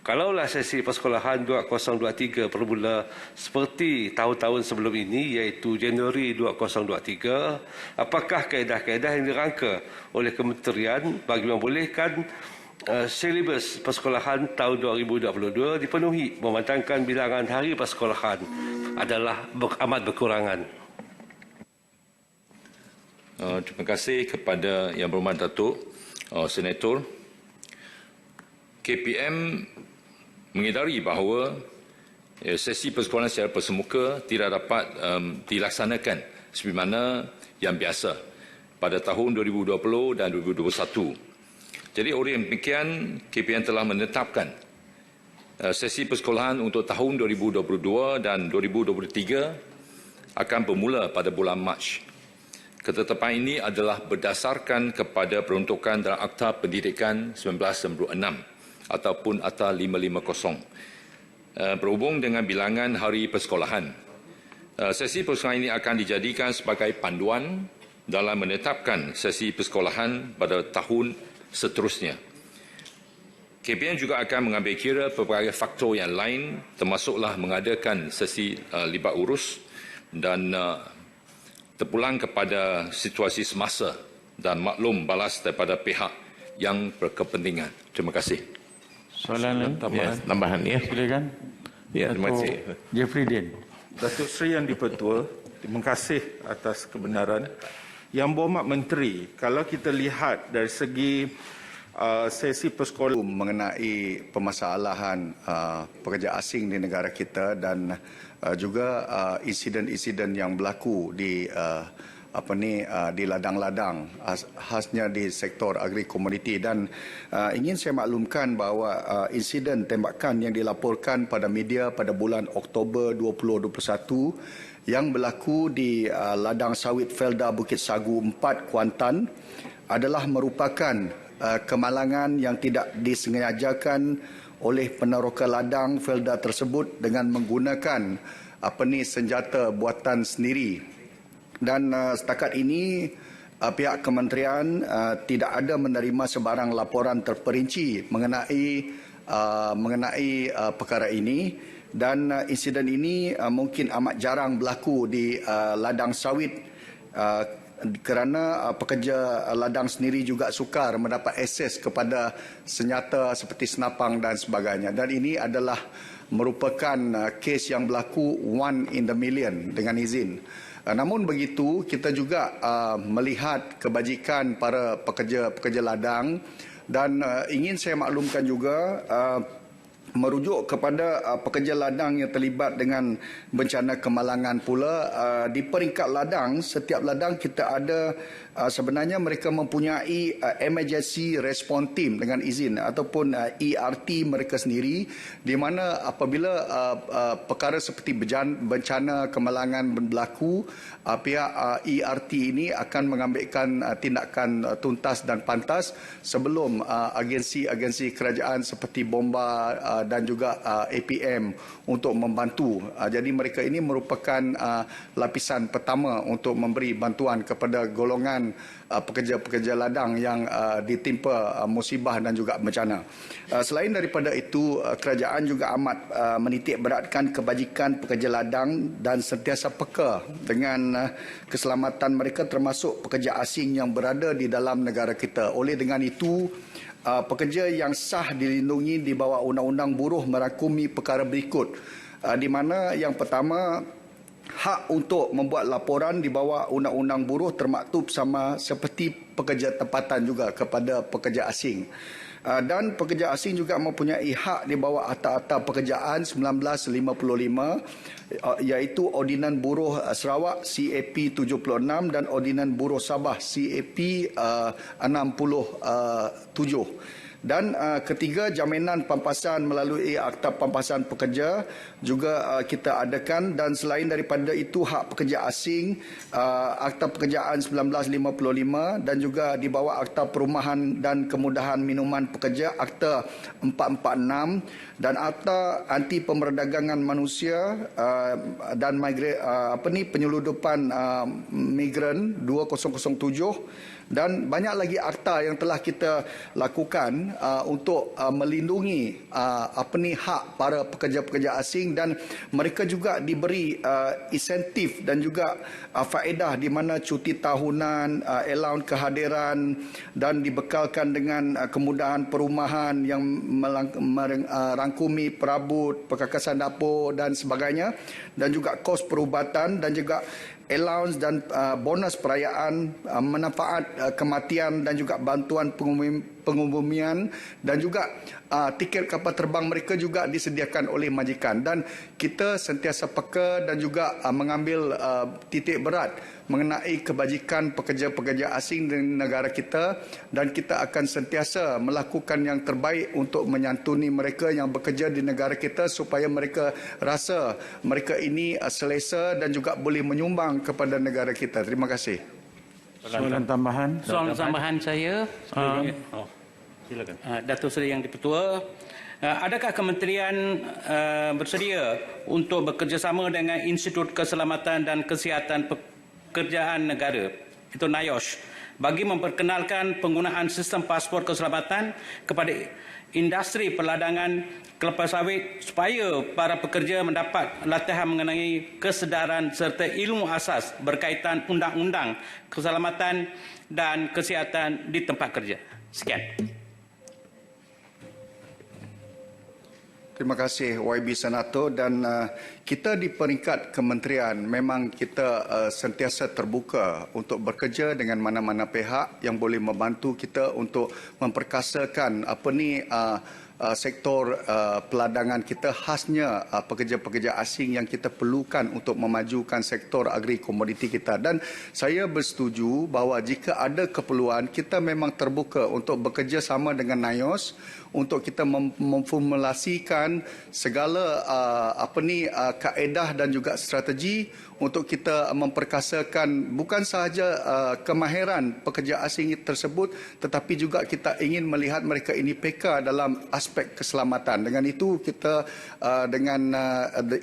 Kalaulah sesi persekolahan 2023 bermula seperti tahun-tahun sebelum ini iaitu Januari 2023, apakah kaedah-kaedah yang dirangka oleh kementerian bagi membolehkan silibus persekolahan tahun 2022 dipenuhi memandangkan bilangan hari persekolahan adalah amat berkurangan? Terima kasih kepada Yang Berhormat Datuk Senator. KPM mengedari bahawa sesi persekolahan secara persemuka tidak dapat dilaksanakan seperti mana yang biasa pada tahun 2020 dan 2021. Jadi oleh demikian, KPM telah menetapkan sesi persekolahan untuk tahun 2022 dan 2023 akan bermula pada bulan Mac. Ketetapan ini adalah berdasarkan kepada peruntukan dalam Akta Pendidikan 1996 ataupun Akta 550. Berhubung dengan bilangan hari persekolahan, sesi persekolahan ini akan dijadikan sebagai panduan dalam menetapkan sesi persekolahan pada tahun seterusnya. KPM juga akan mengambil kira pelbagai faktor yang lain, termasuklah mengadakan sesi libat urus dan terpulang kepada situasi semasa dan maklum balas daripada pihak yang berkepentingan. Terima kasih. Soalan tambahan ya. Silakan. Ya, terima kasih. Jeffrey Din. Datuk Seri Yang di-Pertua, terima kasih atas kebenaran. Yang Berhormat Menteri, kalau kita lihat dari segi sesi persekolahan mengenai permasalahan pekerja asing di negara kita dan juga insiden-insiden yang berlaku di di ladang-ladang khasnya di sektor agri-komoditi, dan ingin saya maklumkan bahawa insiden tembakan yang dilaporkan pada media pada bulan Oktober 2021 yang berlaku di ladang sawit Felda Bukit Sagu 4 Kuantan adalah merupakan kemalangan yang tidak disengajakan oleh peneroka ladang Felda tersebut dengan menggunakan senjata buatan sendiri. Dan setakat ini pihak kementerian tidak ada menerima sebarang laporan terperinci mengenai perkara ini, dan insiden ini mungkin amat jarang berlaku di ladang sawit kerana pekerja ladang sendiri juga sukar mendapat akses kepada senjata seperti senapang dan sebagainya, dan ini adalah merupakan kes yang berlaku one in the million dengan izin. Namun begitu, kita juga melihat kebajikan para pekerja ladang, dan ingin saya maklumkan juga merujuk kepada pekerja ladang yang terlibat dengan bencana kemalangan pula. Di peringkat ladang, setiap ladang kita ada sebenarnya mereka mempunyai emergency response team dengan izin ataupun ERT mereka sendiri, di mana apabila perkara seperti bencana kemalangan berlaku, pihak ERT ini akan mengambilkan tindakan tuntas dan pantas sebelum agensi-agensi kerajaan seperti bomba dan juga APM untuk membantu. Jadi mereka ini merupakan lapisan pertama untuk memberi bantuan kepada golongan pekerja-pekerja ladang yang ditimpa musibah dan juga bencana. Selain daripada itu, kerajaan juga amat menitik beratkan kebajikan pekerja ladang dan sentiasa peka dengan keselamatan mereka, termasuk pekerja asing yang berada di dalam negara kita. Oleh dengan itu, pekerja yang sah dilindungi di bawah Undang-Undang Buruh merangkumi perkara berikut, di mana yang pertama, hak untuk membuat laporan di bawah Undang-Undang Buruh termaktub sama seperti pekerja tempatan juga kepada pekerja asing. Dan pekerja asing juga mempunyai hak di bawah Akta Pekerjaan 1955, iaitu Ordinan Buruh Sarawak CAP 76 dan Ordinan Buruh Sabah CAP 67. Dan ketiga, jaminan pampasan melalui Akta Pampasan Pekerja juga kita adakan, dan selain daripada itu hak pekerja asing, Akta Pekerjaan 1955 dan juga di bawah Akta Perumahan dan Kemudahan Minuman Pekerja Akta 446 dan Akta Anti Pemerdagangan Manusia dan penyeludupan migran 2007, dan banyak lagi akta yang telah kita lakukan untuk melindungi hak para pekerja-pekerja asing, dan mereka juga diberi insentif dan juga faedah di mana cuti tahunan, allowance kehadiran, dan dibekalkan dengan kemudahan perumahan yang merangkumi perabot, perkakasan dapur dan sebagainya, dan juga kos perubatan dan juga allowance dan bonus perayaan, manfaat kematian dan juga bantuan pengumuman dan juga tiket kapal terbang mereka juga disediakan oleh majikan, dan kita sentiasa peka dan juga mengambil titik berat mengenai kebajikan pekerja-pekerja asing di negara kita, dan kita akan sentiasa melakukan yang terbaik untuk menyantuni mereka yang bekerja di negara kita supaya mereka rasa mereka ini selesa dan juga boleh menyumbang kepada negara kita. Terima kasih. Soalan tambahan. Soalan tambahan saya. Silakan. Datuk Seri Yang di-Pertua, adakah kementerian bersedia untuk bekerjasama dengan Institut Keselamatan dan Kesihatan Pekerjaan Negara, itu NIOSH, bagi memperkenalkan penggunaan sistem pasport keselamatan kepada industri perladangan kelapa sawit supaya para pekerja mendapat latihan mengenai kesedaran serta ilmu asas berkaitan undang-undang keselamatan dan kesihatan di tempat kerja. Sekian. Terima kasih YB Senator, dan kita di peringkat kementerian memang kita sentiasa terbuka untuk bekerja dengan mana-mana pihak yang boleh membantu kita untuk memperkasakan sektor peladangan kita, khasnya pekerja-pekerja asing yang kita perlukan untuk memajukan sektor agri komoditi kita. Dan saya bersetuju bahawa jika ada keperluan, kita memang terbuka untuk bekerja sama dengan NIOSH untuk kita memformulasikan segala kaedah dan juga strategi untuk kita memperkasakan bukan sahaja kemahiran pekerja asing tersebut, tetapi juga kita ingin melihat mereka ini peka dalam aspek keselamatan. Dengan itu kita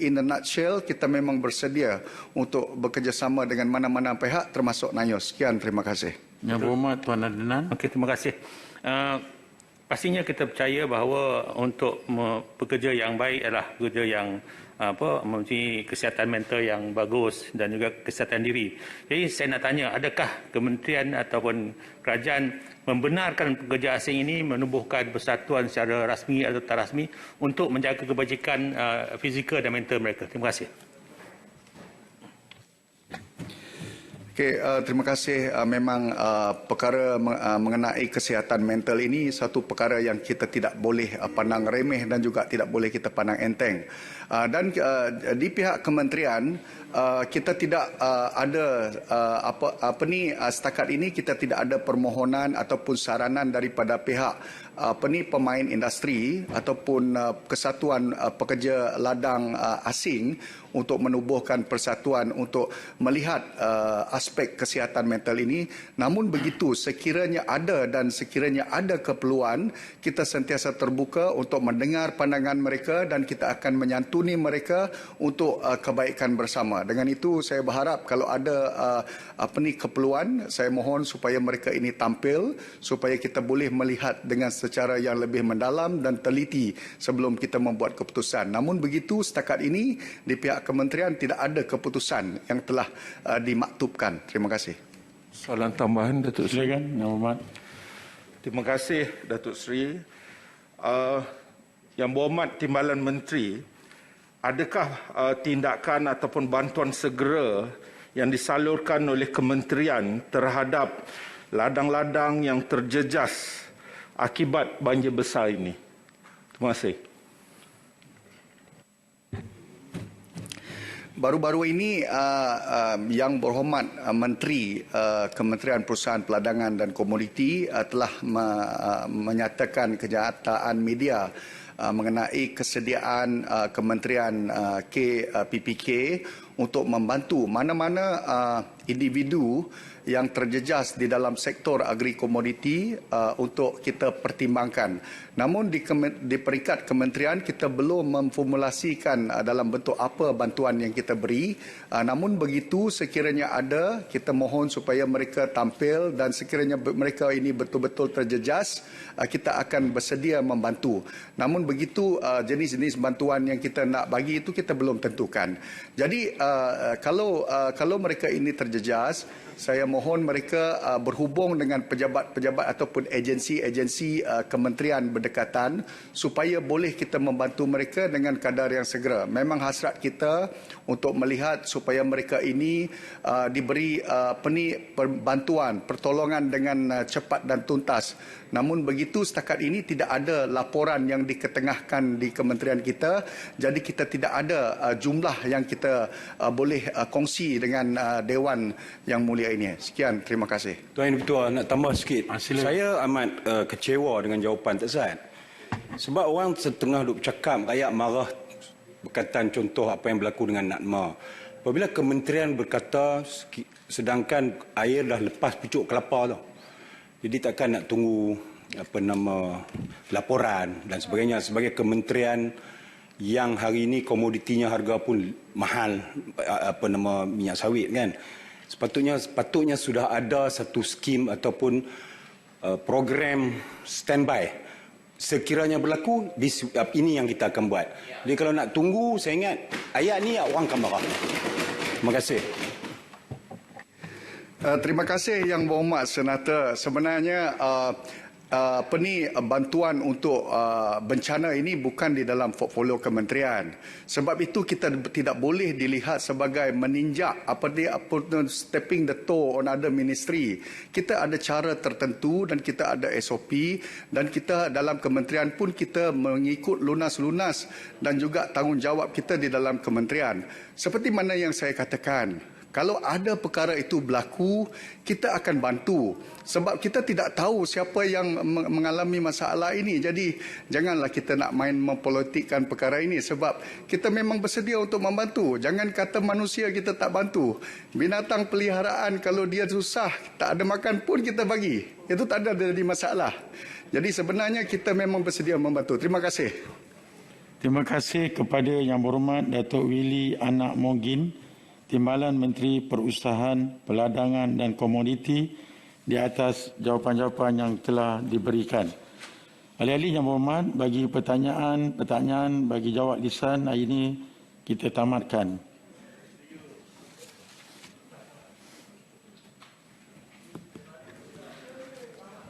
in a nutshell, kita memang bersedia untuk bekerjasama dengan mana-mana pihak termasuk NIOSH. Sekian, terima kasih. Yang Berhormat Tuan Adnan. Okey, terima kasih. Pastinya kita percaya bahawa untuk pekerja yang baik adalah pekerja yang mempunyai kesihatan mental yang bagus dan juga kesihatan diri. Jadi saya nak tanya, adakah kementerian ataupun kerajaan membenarkan pekerja asing ini menubuhkan persatuan secara rasmi atau tak rasmi untuk menjaga kebajikan fizikal dan mental mereka? Terima kasih. Okay, terima kasih. Memang perkara mengenai kesihatan mental ini satu perkara yang kita tidak boleh pandang remeh dan juga tidak boleh kita pandang enteng. Dan di pihak kementerian kita tidak ada setakat ini kita tidak ada permohonan ataupun saranan daripada pihak pemain industri ataupun kesatuan pekerja ladang asing untuk menubuhkan persatuan untuk melihat aspek kesihatan mental ini. Namun begitu, sekiranya ada dan sekiranya ada keperluan, kita sentiasa terbuka untuk mendengar pandangan mereka dan kita akan menyantuni mereka untuk kebaikan bersama. Dengan itu saya berharap kalau ada keperluan, saya mohon supaya mereka ini tampil supaya kita boleh melihat dengan secara yang lebih mendalam dan teliti sebelum kita membuat keputusan. Namun begitu, setakat ini di pihak kementerian tidak ada keputusan yang telah dimaktubkan. Terima kasih. Soalan tambahan, Datuk Seri. Terima kasih, Datuk Seri. Yang Berhormat Timbalan Menteri, adakah tindakan ataupun bantuan segera yang disalurkan oleh kementerian terhadap ladang-ladang yang terjejas akibat banjir besar ini? Terima kasih. Baru-baru ini Yang Berhormat Menteri Kementerian Perusahaan Peladangan dan Komoditi telah menyatakan kenyataan media mengenai kesediaan Kementerian KPPK untuk membantu mana-mana individu yang terjejas di dalam sektor agri komoditi untuk kita pertimbangkan. Namun di peringkat kementerian kita belum memformulasikan dalam bentuk apa bantuan yang kita beri. Namun begitu, sekiranya ada, kita mohon supaya mereka tampil dan sekiranya mereka ini betul-betul terjejas, kita akan bersedia membantu. Namun begitu, jenis-jenis bantuan yang kita nak bagi itu kita belum tentukan. Jadi kalau mereka ini terjejas, saya mohon mereka berhubung dengan pejabat-pejabat ataupun agensi-agensi kementerian berdekatan supaya boleh kita membantu mereka dengan kadar yang segera. Memang hasrat kita untuk melihat supaya mereka ini diberi bantuan, pertolongan dengan cepat dan tuntas. Namun begitu setakat ini tidak ada laporan yang diketengahkan di kementerian kita, jadi kita tidak ada jumlah yang kita boleh kongsi dengan Dewan Yang Mulia ini. Sekian, terima kasih. Tuan Yang Ketua, nak tambah sikit. Saya amat kecewa dengan jawapan Tan Zat. Sebab orang setengah duk bercakap, rakyat marah berkaitan contoh apa yang berlaku dengan Natma. Apabila kementerian berkata sedangkan air dah lepas pucuk kelapa tu. Jadi takkan nak tunggu laporan dan sebagainya. Sebagai kementerian yang hari ini komoditinya harga pun mahal, minyak sawit kan. Sepatutnya sudah ada satu skim ataupun program standby. Sekiranya berlaku, ini yang kita akan buat. Jadi kalau nak tunggu, saya ingat ayat ni orang akan marah. Terima kasih. Terima kasih Yang Berhormat Senator. Sebenarnya bantuan untuk bencana ini bukan di dalam portfolio kementerian. Sebab itu kita tidak boleh dilihat sebagai meninjak stepping the toe on other ministry. Kita ada cara tertentu dan kita ada SOP dan kita dalam kementerian pun kita mengikut lunas-lunas dan juga tanggungjawab kita di dalam kementerian. Seperti mana yang saya katakan, kalau ada perkara itu berlaku, kita akan bantu. Sebab kita tidak tahu siapa yang mengalami masalah ini. Jadi, janganlah kita nak main mempolitikkan perkara ini. Sebab kita memang bersedia untuk membantu. Jangan kata manusia kita tak bantu. Binatang peliharaan kalau dia susah, tak ada makan pun kita bagi. Itu tak ada jadi masalah. Jadi sebenarnya kita memang bersedia membantu. Terima kasih. Terima kasih kepada Yang Berhormat Datuk Willy Anak Mogin, Timbalan Menteri Perusahaan, Peladangan dan Komoditi di atas jawapan-jawapan yang telah diberikan. Ahli-ahli Yang Berhormat, bagi pertanyaan bagi jawab lisan hari ini kita tamatkan.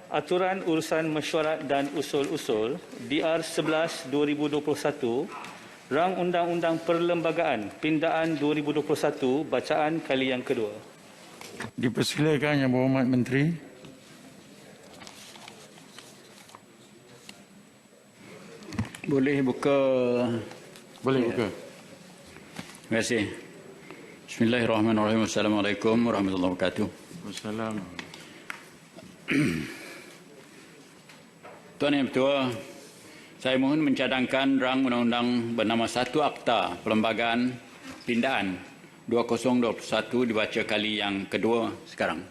Aturan Urusan Mesyuarat dan Usul-Usul DR 11 2021 Rang Undang-Undang Perlembagaan Pindaan 2021 bacaan kali yang kedua. Dipersilakan Yang Berhormat Menteri. Boleh buka. Boleh buka. Terima kasih. Bismillahirrahmanirrahim. Assalamualaikum warahmatullahi wabarakatuh. Wassalamualaikum. Tuan Yang Ketua, saya mohon mencadangkan rang undang-undang bernama Satu Akta Perlembagaan Pindaan 2021 dibaca kali yang kedua sekarang.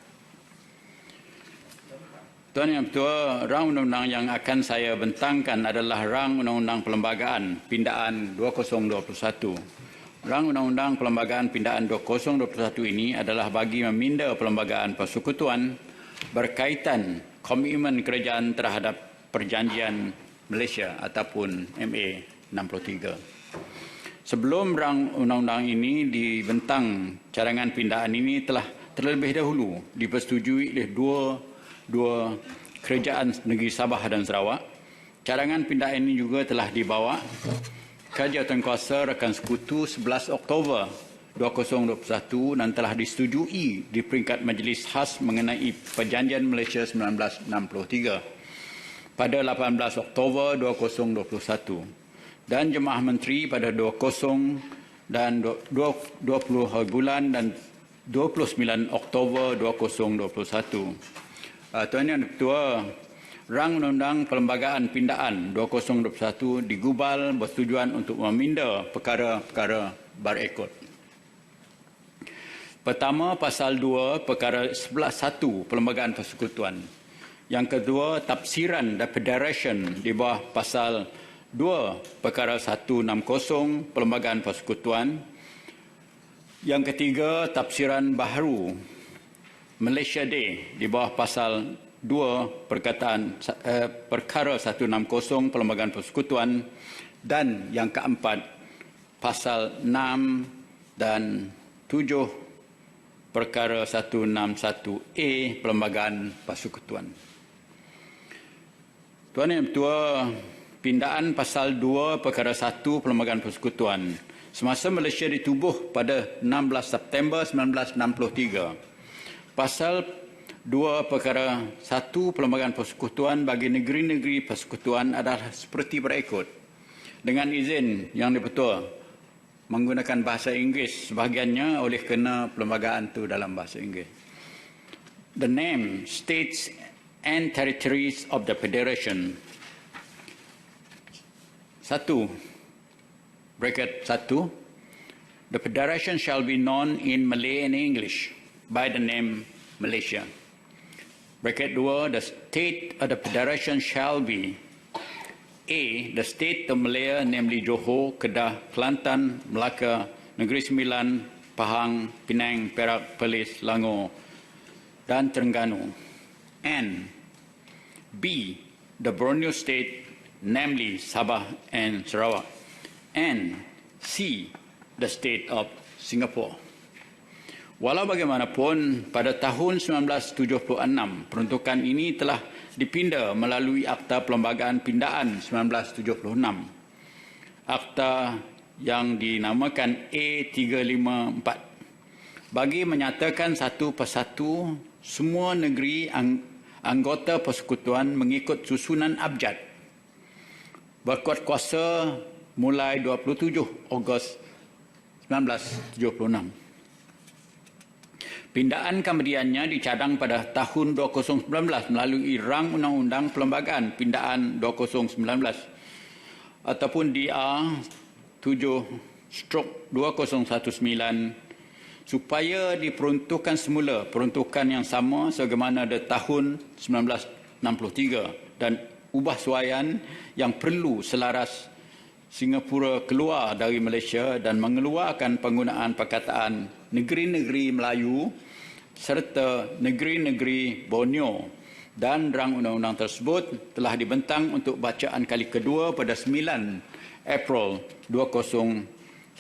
Tuan Yang Ketua, rang undang-undang yang akan saya bentangkan adalah rang undang-undang Perlembagaan Pindaan 2021. Rang undang-undang Perlembagaan Pindaan 2021 ini adalah bagi meminda perlembagaan persekutuan berkaitan komitmen kerajaan terhadap Perjanjian Malaysia ataupun MA 63. Sebelum rang undang-undang ini dibentang, cadangan pindaan ini telah terlebih dahulu dipersetujui oleh dua kerajaan negeri Sabah dan Sarawak. Cadangan pindaan ini juga telah dibawa ke Jawatankuasa Rakan Sekutu 11 Oktober 2021 dan telah disetujui di peringkat Majlis Khas mengenai Perjanjian Malaysia 1963. pada 18 Oktober 2021 dan Jemaah Menteri pada 20 dan 20 bulan dan 29 Oktober 2021. Tuan Yang Ketua, rang undang-undang Perlembagaan Pindaan 2021 digubal bertujuan untuk meminda perkara-perkara berekod. Pertama, Pasal 2, Perkara 11.1 Perlembagaan Persekutuan. Yang kedua, tafsiran dan federation di bawah Pasal 2, Perkara 160 Perlembagaan Persekutuan. Yang ketiga, tafsiran baharu Malaysia Day di bawah Pasal 2 Perkara 160 Perlembagaan Persekutuan. Dan yang keempat, Pasal 6 dan 7 perkara 161A Perlembagaan Persekutuan. Tuan Yang Bertuah, pindaan pasal 2 perkara 1 Perlembagaan Persekutuan semasa Malaysia ditubuh pada 16 September 1963. Pasal 2 perkara 1 Perlembagaan Persekutuan bagi negeri-negeri persekutuan adalah seperti berikut. Dengan izin Yang Dipertua, menggunakan bahasa Inggeris sebahagiannya oleh kerana perlembagaan itu dalam bahasa Inggeris. The name, states and territories of the Federation. 1. Bracket 1. The Federation shall be known in Malay and English by the name Malaysia. Bracket 2. The state of the Federation shall be A. The state of Malaya, namely Johor, Kedah, Kelantan, Melaka, Negeri Sembilan, Pahang, Penang, Perak, Perlis, Selangor, dan Terengganu. And B. The Borneo state, namely Sabah and Sarawak. And C. The state of Singapore. Walau bagaimanapun, pada tahun 1976, peruntukan ini telah dipinda melalui Akta Perlembagaan Pindaan 1976. Akta yang dinamakan A354 bagi menyatakan satu persatu semua negeri anggota persekutuan mengikut susunan abjad berkuat kuasa mulai 27 Ogos 1976. Pindaan kemudiannya dicadang pada tahun 2019 melalui Rang Undang-Undang Perlembagaan Pindaan 2019 ataupun DR 7/2019 supaya diperuntukkan semula peruntukan yang sama sebagaimana pada tahun 1963 dan ubah suaian yang perlu selaras Singapura keluar dari Malaysia dan mengeluarkan penggunaan perkataan negeri-negeri Melayu serta negeri-negeri Borneo, dan rang undang-undang tersebut telah dibentang untuk bacaan kali kedua pada 9 April 2019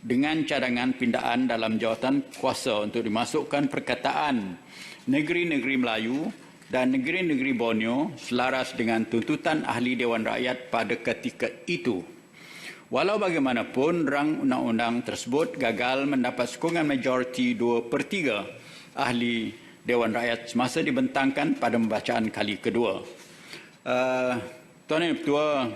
dengan cadangan pindaan dalam jawatan kuasa untuk dimasukkan perkataan negeri-negeri Melayu dan negeri-negeri Borneo selaras dengan tuntutan Ahli Dewan Rakyat pada ketika itu. Walau bagaimanapun, rang undang-undang tersebut gagal mendapat sokongan majoriti 2/3 Ahli Dewan Rakyat semasa dibentangkan pada pembacaan kali kedua. Tuan Yang Bertuah,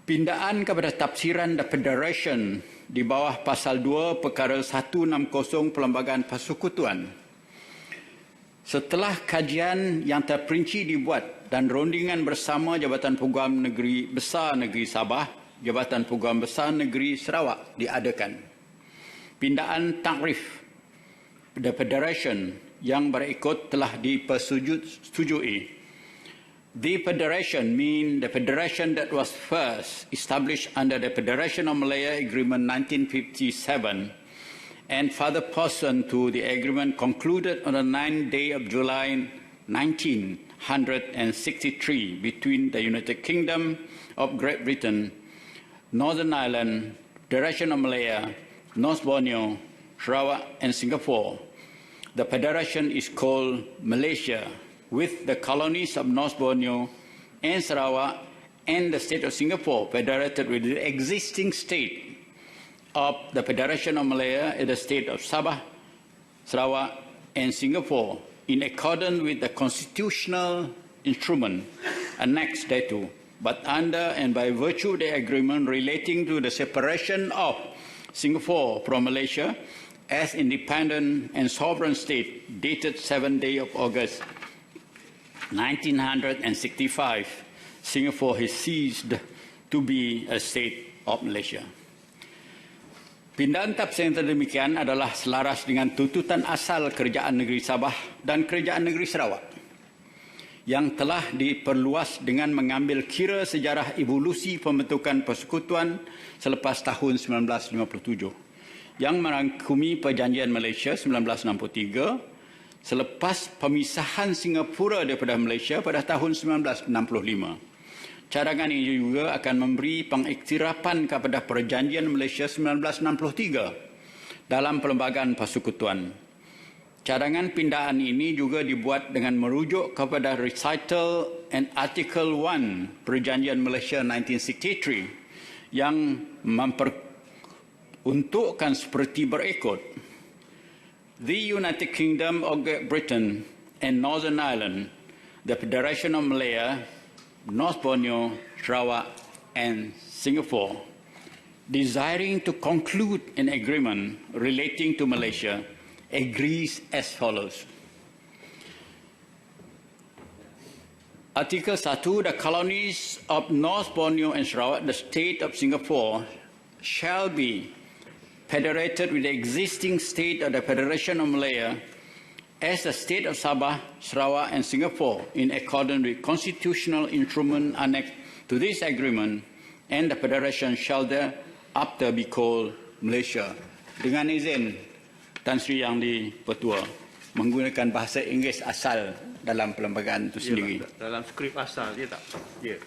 pindaan kepada tafsiran The Federation di bawah pasal 2 perkara 160 Perlembagaan Persekutuan. Setelah kajian yang terperinci dibuat dan rundingan bersama Jabatan Peguam Negeri Besar Negeri Sabah, Jabatan Peguam Besar Negeri Sarawak diadakan. Pindaan takrif The Federation yang berikut telah dipersetujui. The Federation mean the federation that was first established under the Federation of Malaya Agreement 1957 and further person to the agreement concluded on the 9th day of July 1963 between the United Kingdom of Great Britain, Northern Ireland, Federation of Malaya, North Borneo, Sarawak and Singapore. The federation is called Malaysia, with the colonies of North Borneo and Sarawak and the state of Singapore federated with the existing state of the Federation of Malaya in the state of Sabah, Sarawak and Singapore in accordance with the constitutional instrument annexed thereto, but under and by virtue of the agreement relating to the separation of Singapore from Malaysia as independent and sovereign state dated 7th day of August 1965, Singapore has ceased to be a state of Malaysia. Pindaan tafsir yang demikian adalah selaras dengan tuntutan asal Kerajaan Negeri Sabah dan Kerajaan Negeri Sarawak yang telah diperluas dengan mengambil kira sejarah evolusi pembentukan persekutuan selepas tahun 1957 yang merangkumi Perjanjian Malaysia 1963 selepas pemisahan Singapura daripada Malaysia pada tahun 1965. Cadangan ini juga akan memberi pengiktirafan kepada Perjanjian Malaysia 1963 dalam Perlembagaan Persekutuan. Cadangan pindaan ini juga dibuat dengan merujuk kepada Recital and Article 1 Perjanjian Malaysia 1963 yang memperuntukkan seperti berikut. The United Kingdom of Great Britain and Northern Ireland, the Federation of Malaya, North Borneo, Sarawak and Singapore, desiring to conclude an agreement relating to Malaysia, agrees as follows. Article 1, the colonies of North Borneo and Sarawak, the state of Singapore, shall be federated with the existing state of the Federation of Malaya as the state of Sabah, Sarawak and Singapore in accordance with constitutional instrument annexed to this agreement, and the federation shall thereafter be called Malaysia. Dengan izin Tan Sri Yang di-Pertua menggunakan bahasa Inggeris asal dalam perlembagaan itu sendiri. Dalam skrip asal dia tak? Ya.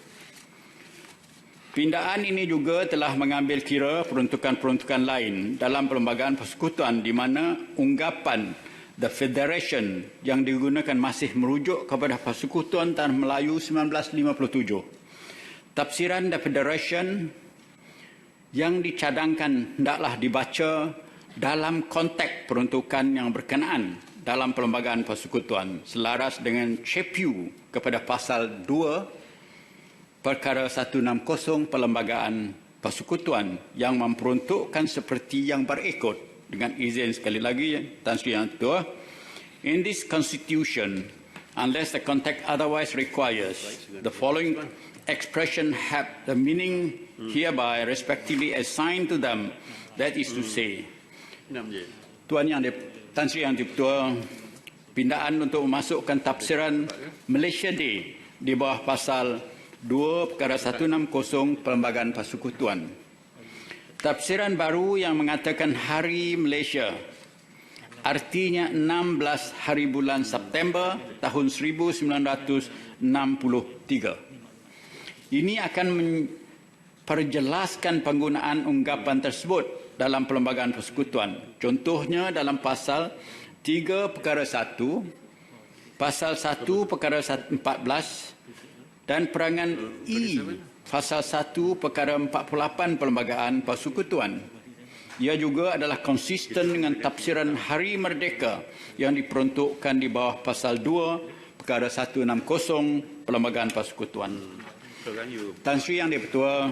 Pindaan ini juga telah mengambil kira peruntukan-peruntukan lain dalam Perlembagaan Persekutuan di mana unggapan The Federation yang digunakan masih merujuk kepada Persekutuan Tanah Melayu 1957. Tafsiran The Federation yang dicadangkan hendaklah dibaca dalam konteks peruntukan yang berkenaan dalam Perlembagaan Persekutuan selaras dengan CPU kepada pasal 2 Perkara 160 Perlembagaan Persekutuan yang memperuntukkan seperti yang berikut. Dengan izin sekali lagi Tan Sri Yang Ketua, in this constitution, unless the context otherwise requires, the following expression have the meaning hereby respectively assigned to them, that is to say, Tan Sri Yang Ketua, pindaan untuk memasukkan tafsiran Malaysia Day di bawah pasal 2 Perkara 160 Perlembagaan Persekutuan. Tafsiran baru yang mengatakan Hari Malaysia artinya 16 hari bulan September tahun 1963. Ini akan memperjelaskan penggunaan unggapan tersebut dalam Perlembagaan Persekutuan. Contohnya dalam pasal 3 Perkara 1, pasal 1 Perkara 14 dan perangan I pasal 1 Perkara 48 Perlembagaan Persekutuan. Ia juga adalah konsisten dengan tafsiran Hari Merdeka yang diperuntukkan di bawah pasal 2 Perkara 160 Perlembagaan Persekutuan. Tan Sri Yang di-Pertua,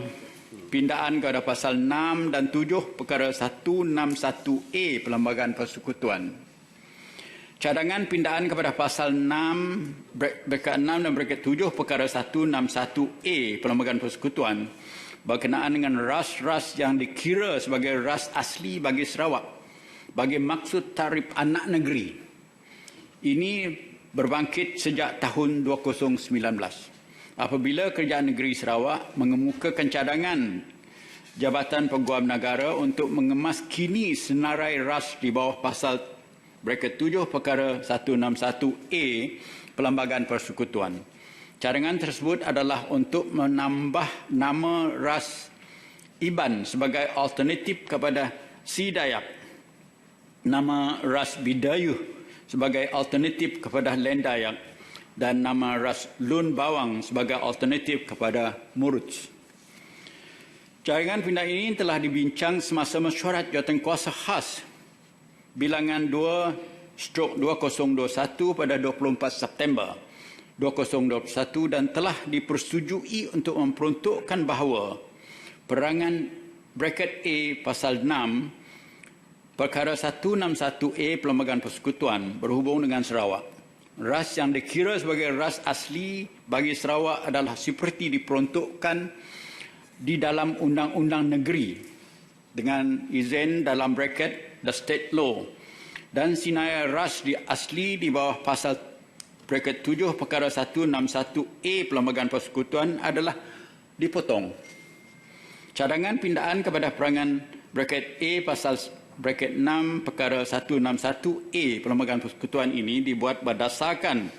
pindaan kepada pasal 6 dan 7 Perkara 161A Perlembagaan Persekutuan. Cadangan pindaan kepada pasal 6, braket 6 dan braket 7 Perkara 161A Perlembagaan Persekutuan berkenaan dengan ras-ras yang dikira sebagai ras asli bagi Sarawak bagi maksud tarif anak negeri. Ini berbangkit sejak tahun 2019 apabila Kerajaan Negeri Sarawak mengemukakan cadangan Jabatan Peguam Negara untuk mengemaskini senarai ras di bawah pasal braket 7 Perkara 161A Perlembagaan Persekutuan. Cadangan tersebut adalah untuk menambah nama ras Iban sebagai alternatif kepada Si Dayak, nama ras Bidayuh sebagai alternatif kepada Len Dayak dan nama ras Lun Bawang sebagai alternatif kepada Muruj. Cadangan pindaan ini telah dibincang semasa mesyuarat Jawatankuasa Khas bilangan 2/2021 pada 24 September 2021 dan telah dipersetujui untuk memperuntukkan bahawa perangan braket A pasal 6 Perkara 161A Perlembagaan Persekutuan berhubung dengan Sarawak. Ras yang dikira sebagai ras asli bagi Sarawak adalah seperti diperuntukkan di dalam undang-undang negeri dengan izin dalam braket the state law dan sinaya ras asli di bawah pasal braket 7 Perkara 161A Perlembagaan Persekutuan adalah dipotong. Cadangan pindaan kepada perangan braket A pasal braket 6 Perkara 161A Perlembagaan Persekutuan ini dibuat berdasarkan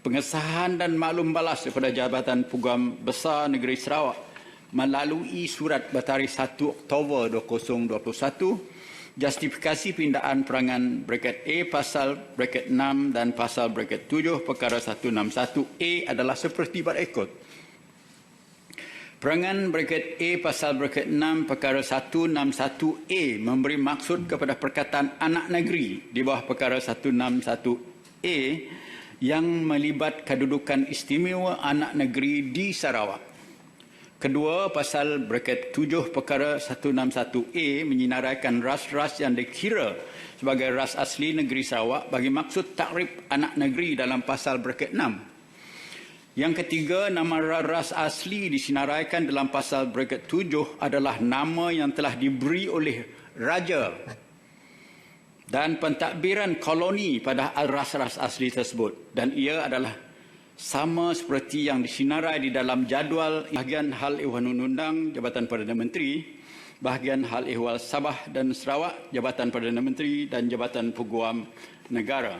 pengesahan dan maklum balas daripada Jabatan Peguam Besar Negeri Sarawak melalui surat bertarikh 1 Oktober 2021 Justifikasi pindaan perangan braket A pasal braket 6 dan pasal braket 7 perkara 161A adalah seperti berikut. Perangan braket A pasal braket 6 perkara 161A memberi maksud kepada perkataan anak negeri di bawah perkara 161A yang melibat kedudukan istimewa anak negeri di Sarawak. Kedua, pasal braket 7 perkara 161A menyinaraikan ras-ras yang dikira sebagai ras asli negeri Sarawak bagi maksud takrif anak negeri dalam pasal braket 6. Yang ketiga, nama ras asli disinaraikan dalam pasal braket 7 adalah nama yang telah diberi oleh raja dan pentadbiran koloni pada ras-ras asli tersebut, dan ia adalah sama seperti yang disinarai di dalam jadual bahagian hal ehwal undang-undang Jabatan Perdana Menteri, bahagian hal ehwal Sabah dan Sarawak Jabatan Perdana Menteri dan Jabatan Peguam Negara.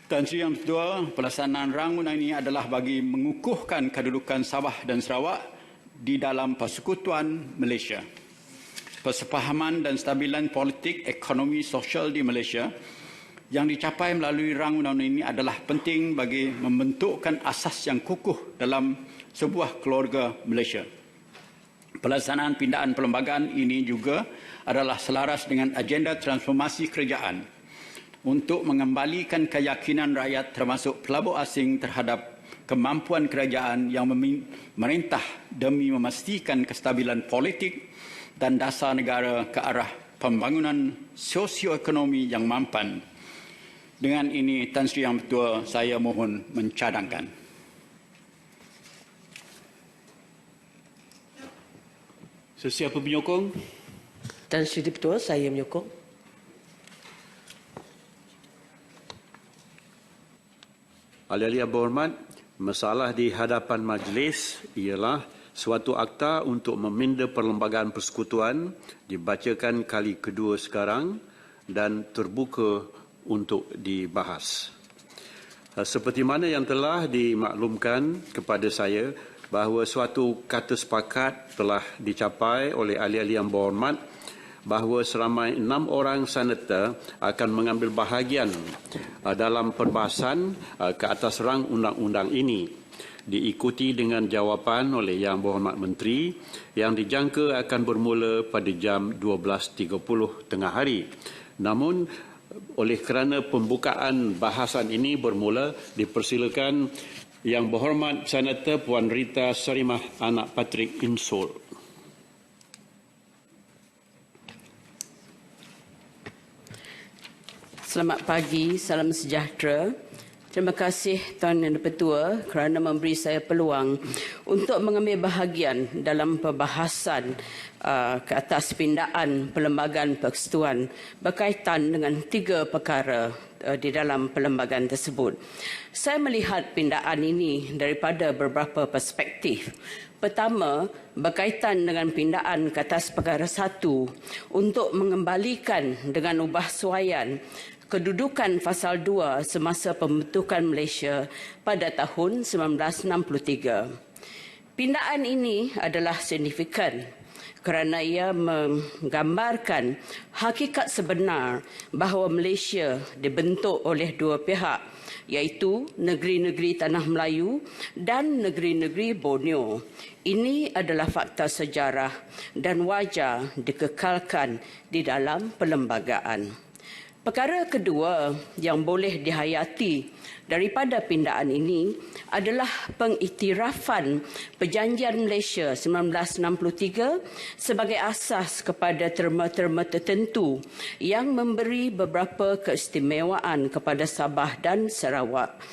Tan Sri Yang Ketua, pelaksanaan rang undang ini adalah bagi mengukuhkan kedudukan Sabah dan Sarawak di dalam Persekutuan Malaysia. Persefahaman dan stabilan politik, ekonomi, sosial di Malaysia yang dicapai melalui rang undang-undang ini adalah penting bagi membentukkan asas yang kukuh dalam sebuah keluarga Malaysia. Pelaksanaan pindaan perlembagaan ini juga adalah selaras dengan agenda transformasi kerajaan untuk mengembalikan keyakinan rakyat termasuk pelabur asing terhadap kemampuan kerajaan yang memerintah demi memastikan kestabilan politik dan dasar negara ke arah pembangunan sosioekonomi yang mampan. Dengan ini, Tan Sri Yang Ketua, saya mohon mencadangkan. Sesiapa penyokong? Tan Sri Ketua, saya menyokong. Ahli-ahli yang berhormat, masalah di hadapan majlis ialah suatu akta untuk meminda perlembagaan persekutuan dibacakan kali kedua sekarang dan terbuka untuk dibahas. Seperti mana yang telah dimaklumkan kepada saya bahawa suatu kata sepakat telah dicapai oleh ahli-ahli yang berhormat bahawa seramai 6 orang senator akan mengambil bahagian dalam perbahasan ke atas rang undang-undang ini, diikuti dengan jawapan oleh Yang Berhormat Menteri yang dijangka akan bermula pada jam 12.30 tengah hari. Namun oleh kerana pembukaan bahasan ini bermula, dipersilakan Yang Berhormat Senator Puan Rita Sarimah Anak Patrick Insul. Selamat pagi, salam sejahtera. Terima kasih Tuan Yang Dipertua kerana memberi saya peluang untuk mengambil bahagian dalam perbahasan ke atas pindaan perlembagaan persekutuan berkaitan dengan 3 perkara di dalam perlembagaan tersebut. Saya melihat pindaan ini daripada beberapa perspektif. Pertama, berkaitan dengan pindaan ke atas perkara 1 untuk mengembalikan dengan ubah suaian kedudukan Fasal 2 semasa pembentukan Malaysia pada tahun 1963. Pindaan ini adalah signifikan kerana ia menggambarkan hakikat sebenar bahawa Malaysia dibentuk oleh 2 pihak, iaitu negeri-negeri Tanah Melayu dan negeri-negeri Borneo. Ini adalah fakta sejarah dan wajar dikekalkan di dalam perlembagaan. Perkara kedua yang boleh dihayati daripada pindaan ini adalah pengiktirafan Perjanjian Malaysia 1963 sebagai asas kepada terma-terma tertentu yang memberi beberapa keistimewaan kepada Sabah dan Sarawak,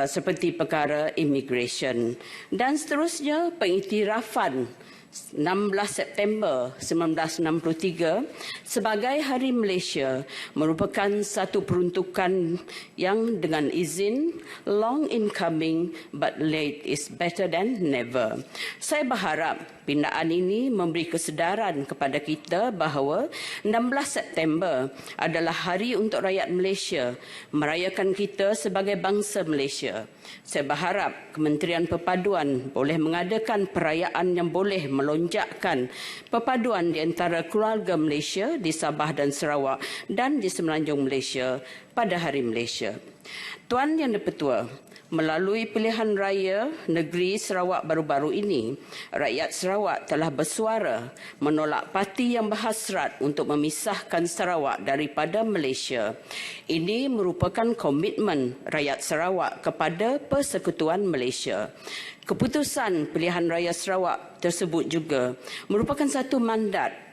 seperti perkara immigration. Dan seterusnya, pengiktirafan 16 September 1963 sebagai Hari Malaysia merupakan satu peruntukan yang dengan izin long in coming but late is better than never. Saya berharap pindaan ini memberi kesedaran kepada kita bahawa 16 September adalah hari untuk rakyat Malaysia merayakan kita sebagai bangsa Malaysia. Saya berharap Kementerian Perpaduan boleh mengadakan perayaan yang boleh melonjakkan perpaduan di antara keluarga Malaysia di Sabah dan Sarawak dan di Semenanjung Malaysia pada Hari Malaysia. Tuan Yang di-Pertua, melalui pilihan raya negeri Sarawak baru-baru ini, rakyat Sarawak telah bersuara menolak parti yang berhasrat untuk memisahkan Sarawak daripada Malaysia. Ini merupakan komitmen rakyat Sarawak kepada Persekutuan Malaysia. Keputusan pilihan raya Sarawak tersebut juga merupakan satu mandat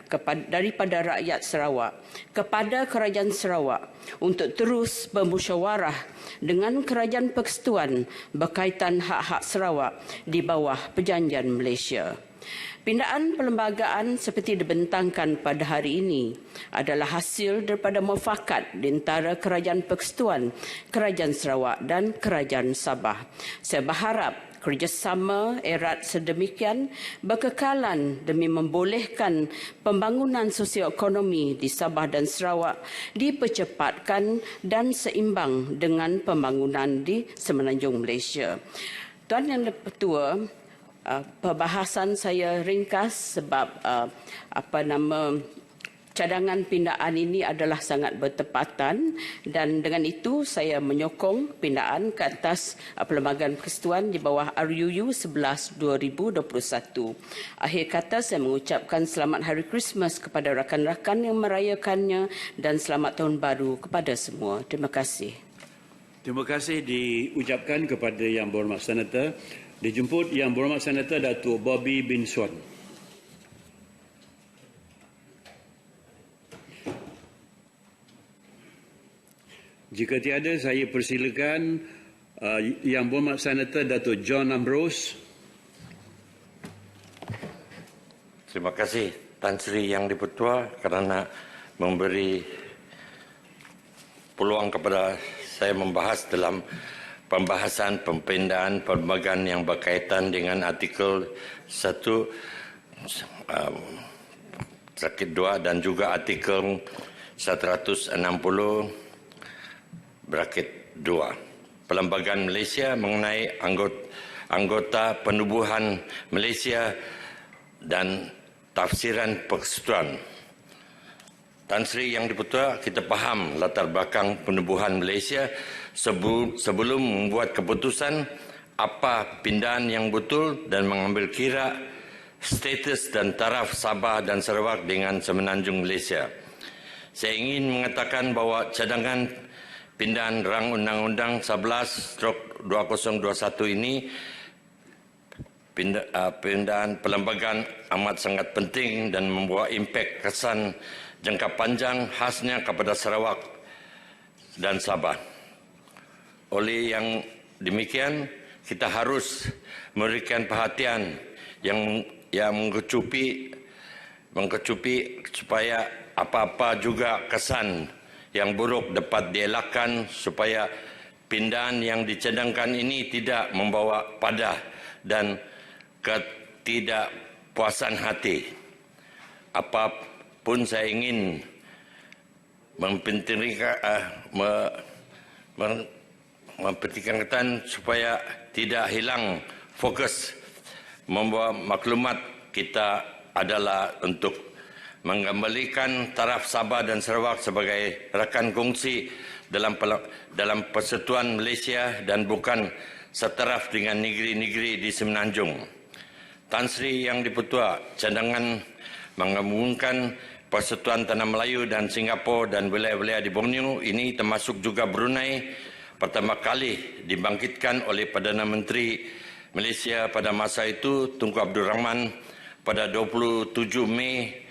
daripada rakyat Sarawak kepada Kerajaan Sarawak untuk terus bermusyawarah dengan Kerajaan Persekutuan berkaitan hak-hak Sarawak di bawah Perjanjian Malaysia. Pindaan perlembagaan seperti dibentangkan pada hari ini adalah hasil daripada mufakat di antara Kerajaan Persekutuan, Kerajaan Sarawak dan Kerajaan Sabah. Saya berharap kerjasama erat sedemikian berkekalan demi membolehkan pembangunan sosioekonomi di Sabah dan Sarawak dipercepatkan dan seimbang dengan pembangunan di Semenanjung Malaysia. Tuan Yang di-Pertua, perbahasan saya ringkas sebab cadangan pindaan ini adalah sangat bertepatan dan dengan itu saya menyokong pindaan ke atas Perlembagaan Persekutuan di bawah RUU 11 2021. Akhir kata saya mengucapkan selamat Hari Christmas kepada rakan-rakan yang merayakannya dan selamat Tahun Baru kepada semua. Terima kasih. Terima kasih diucapkan kepada Yang Berhormat Senator. Dijemput Yang Berhormat Senator Datuk Bobby bin Swan. Jika tiada, saya persilakan Yang Berhormat Senator Datuk John Ambrose. Terima kasih Tan Sri Yang di-Pertua kerana memberi peluang kepada saya membahas dalam pembahasan pempindaan perlembagaan yang berkaitan dengan artikel 1 sakit 2 dan juga artikel 160 braket 2. Perlembagaan Malaysia mengenai anggota penubuhan Malaysia dan tafsiran persekutuan. Tan Sri Yang di-Pertua, kita faham latar belakang penubuhan Malaysia sebelum membuat keputusan apa pindaan yang betul dan mengambil kira status dan taraf Sabah dan Sarawak dengan Semenanjung Malaysia. Saya ingin mengatakan bahawa cadangan pindaan rang Undang-Undang 11/2021 ini pindaan perlembagaan amat sangat penting dan membawa impak kesan jangka panjang khasnya kepada Sarawak dan Sabah. Oleh yang demikian, kita harus memberikan perhatian yang mengkecupi supaya apa-apa juga kesan yang buruk dapat dielakkan supaya pindaan yang dicadangkan ini tidak membawa padah dan ketidakpuasan hati. Apapun saya ingin mempentingkan supaya tidak hilang fokus membawa maklumat kita adalah untuk mengembalikan taraf Sabah dan Sarawak sebagai rakan kongsi dalam persekutuan Malaysia dan bukan setaraf dengan negeri-negeri di Semenanjung. Tan Sri Yang di-Pertua, cadangan menggabungkan Persekutuan Tanah Melayu dan Singapura dan wilayah-wilayah di Borneo ini termasuk juga Brunei pertama kali dibangkitkan oleh Perdana Menteri Malaysia pada masa itu Tunku Abdul Rahman pada 27 Mei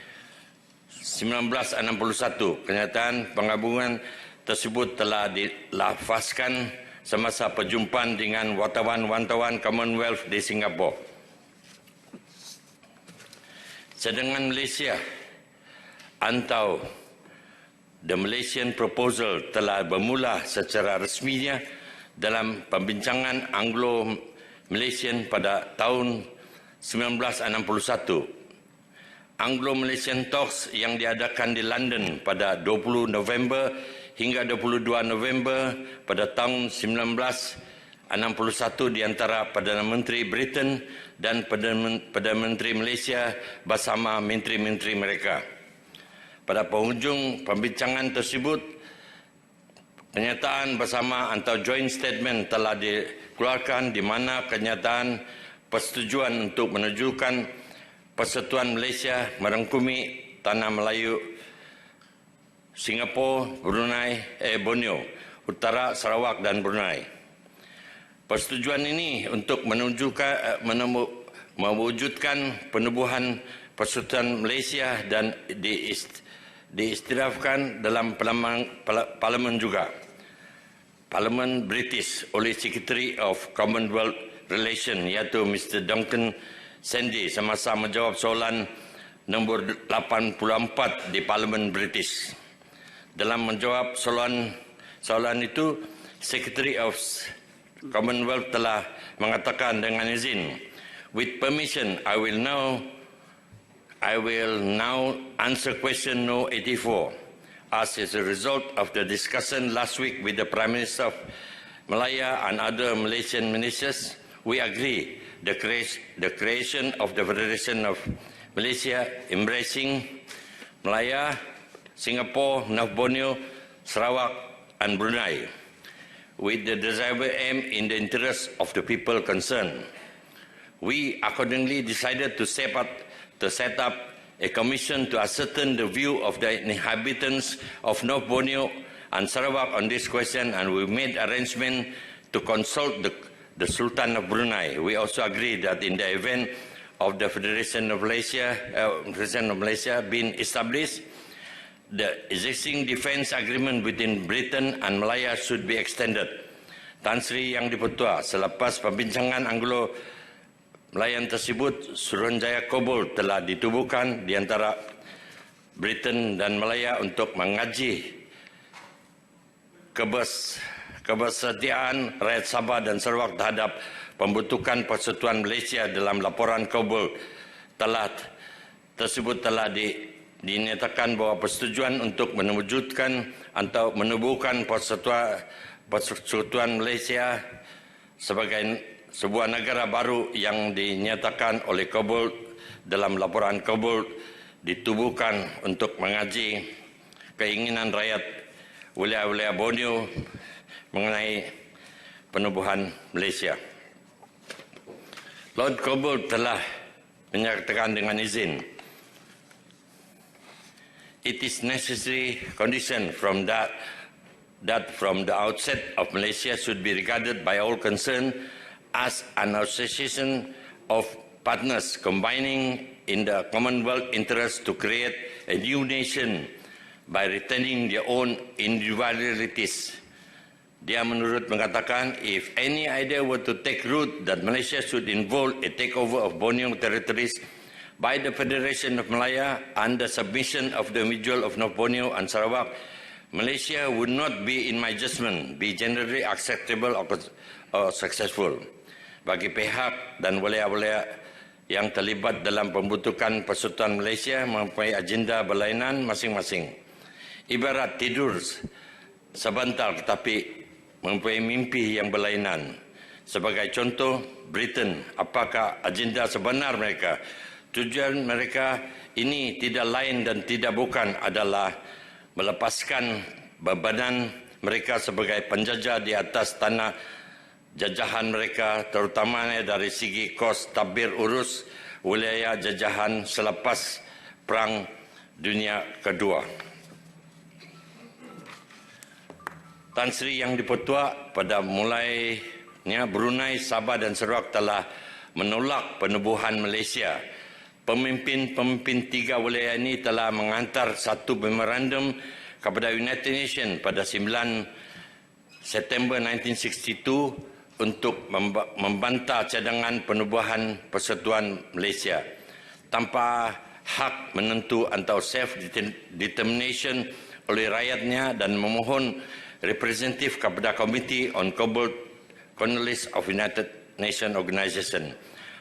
1961. Kenyataan penggabungan tersebut telah dilafazkan semasa perjumpaan dengan wartawan-wartawan Commonwealth di Singapura. Cadangan Malaysia atau The Malaysian Proposal telah bermula secara resminya dalam pembincangan Anglo-Malaysian pada tahun 1961. Anglo-Malaysian Talks yang diadakan di London pada 20 November hingga 22 November pada tahun 1962 61 di antara Perdana Menteri Britain dan Perdana Menteri Malaysia bersama menteri-menteri mereka. Pada penghujung pembincangan tersebut, kenyataan bersama atau joint statement telah dikeluarkan di mana kenyataan persetujuan untuk menunjukkan Persekutuan Malaysia merangkumi Tanah Melayu, Singapura, Borneo, Utara, Sarawak dan Brunei. Persetujuan ini untuk mewujudkan penubuhan Persekutuan Malaysia dan diistirafkan dalam Parlimen juga. Parlimen British oleh Secretary of Commonwealth Relations iaitu Mr. Duncan Sandy semasa menjawab soalan nombor 84 di Parlimen British. Dalam menjawab soalan itu, Secretary of Commonwealth telah mengatakan dengan izin, with permission, I will now answer question no 84. As is a result of the discussion last week with the Prime Minister of Malaya and other Malaysian ministers, we agree the creation of the Federation of Malaysia embracing Malaya, Singapore, North Borneo, Sarawak and Brunei, with the desirable aim in the interest of the people concerned. We accordingly decided to set up a commission to ascertain the view of the inhabitants of North Borneo and Sarawak on this question, and we made arrangement to consult the Sultan of Brunei. We also agreed that in the event of the Federation of Malaysia being established, the existing defence agreement between Britain and Malaya should be extended. Tan Sri Yang Dipertua, selepas pembincangan Anglo-Malayan tersebut, Suruhanjaya Kobul telah ditubuhkan di antara Britain dan Malaya untuk mengkaji kebersediaan rakyat Sabah dan Sarawak terhadap pembentukan Persekutuan Malaysia. Dalam laporan Kobul tersebut telah dinyatakan bahawa persetujuan untuk mewujudkan atau menubuhkan Persekutuan Malaysia sebagai sebuah negara baru yang dinyatakan oleh Kobul dalam laporan Kobul ditubuhkan untuk mengaji keinginan rakyat wilayah-wilayah Borneo mengenai penubuhan Malaysia. Lord Kobul telah menyatakan dengan izin, it is necessary condition that from the outset of Malaysia should be regarded by all concerned as an association of partners combining in the Commonwealth interest to create a new nation by retaining their own individualities. Dia menurut mengatakan, if any idea were to take root that Malaysia should involve a takeover of Borneo territories by the Federation of Malaya and the submission of the individual of North Borneo and Sarawak, Malaysia would not be, in my judgment, be generally acceptable or successful. Bagi pihak dan wilayah-wilayah yang terlibat dalam pembentukan Persekutuan Malaysia mempunyai agenda berlainan masing-masing. Ibarat tidur sebentar tetapi mempunyai mimpi yang berlainan. Sebagai contoh, Britain, apakah agenda sebenar mereka? Tujuan mereka ini tidak lain dan tidak bukan adalah melepaskan bebanan mereka sebagai penjajah di atas tanah jajahan mereka, terutamanya dari segi kos tabir urus wilayah jajahan selepas Perang Dunia Kedua. Tan Sri Yang Dipertua, pada mulainya Brunei, Sabah dan Sarawak telah menolak penubuhan Malaysia. Pemimpin-pemimpin tiga wilayah ini telah menghantar satu memorandum kepada United Nations pada 9 September 1962 untuk membantah cadangan penubuhan Persekutuan Malaysia tanpa hak menentu atau self-determination oleh rakyatnya dan memohon representatif kepada Committee on Colonies of United Nations Organization.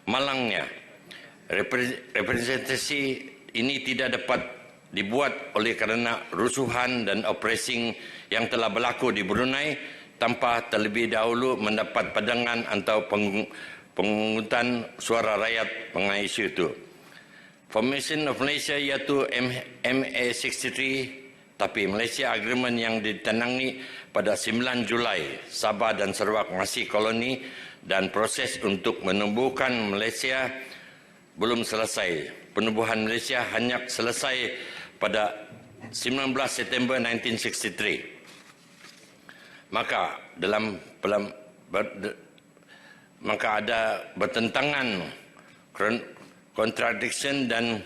Malangnya, representasi ini tidak dapat dibuat oleh kerana rusuhan dan operasi yang telah berlaku di Brunei tanpa terlebih dahulu mendapat pandangan atau pengungutan suara rakyat mengenai isu itu. Formation of Malaysia iaitu MA63, tapi Malaysia Agreement yang ditandangi pada 9 Julai, Sabah dan Sarawak masih koloni dan proses untuk menumbuhkan Malaysia belum selesai. Penubuhan Malaysia hanya selesai pada 19 September 1963. Maka ada bertentangan, contradiction dan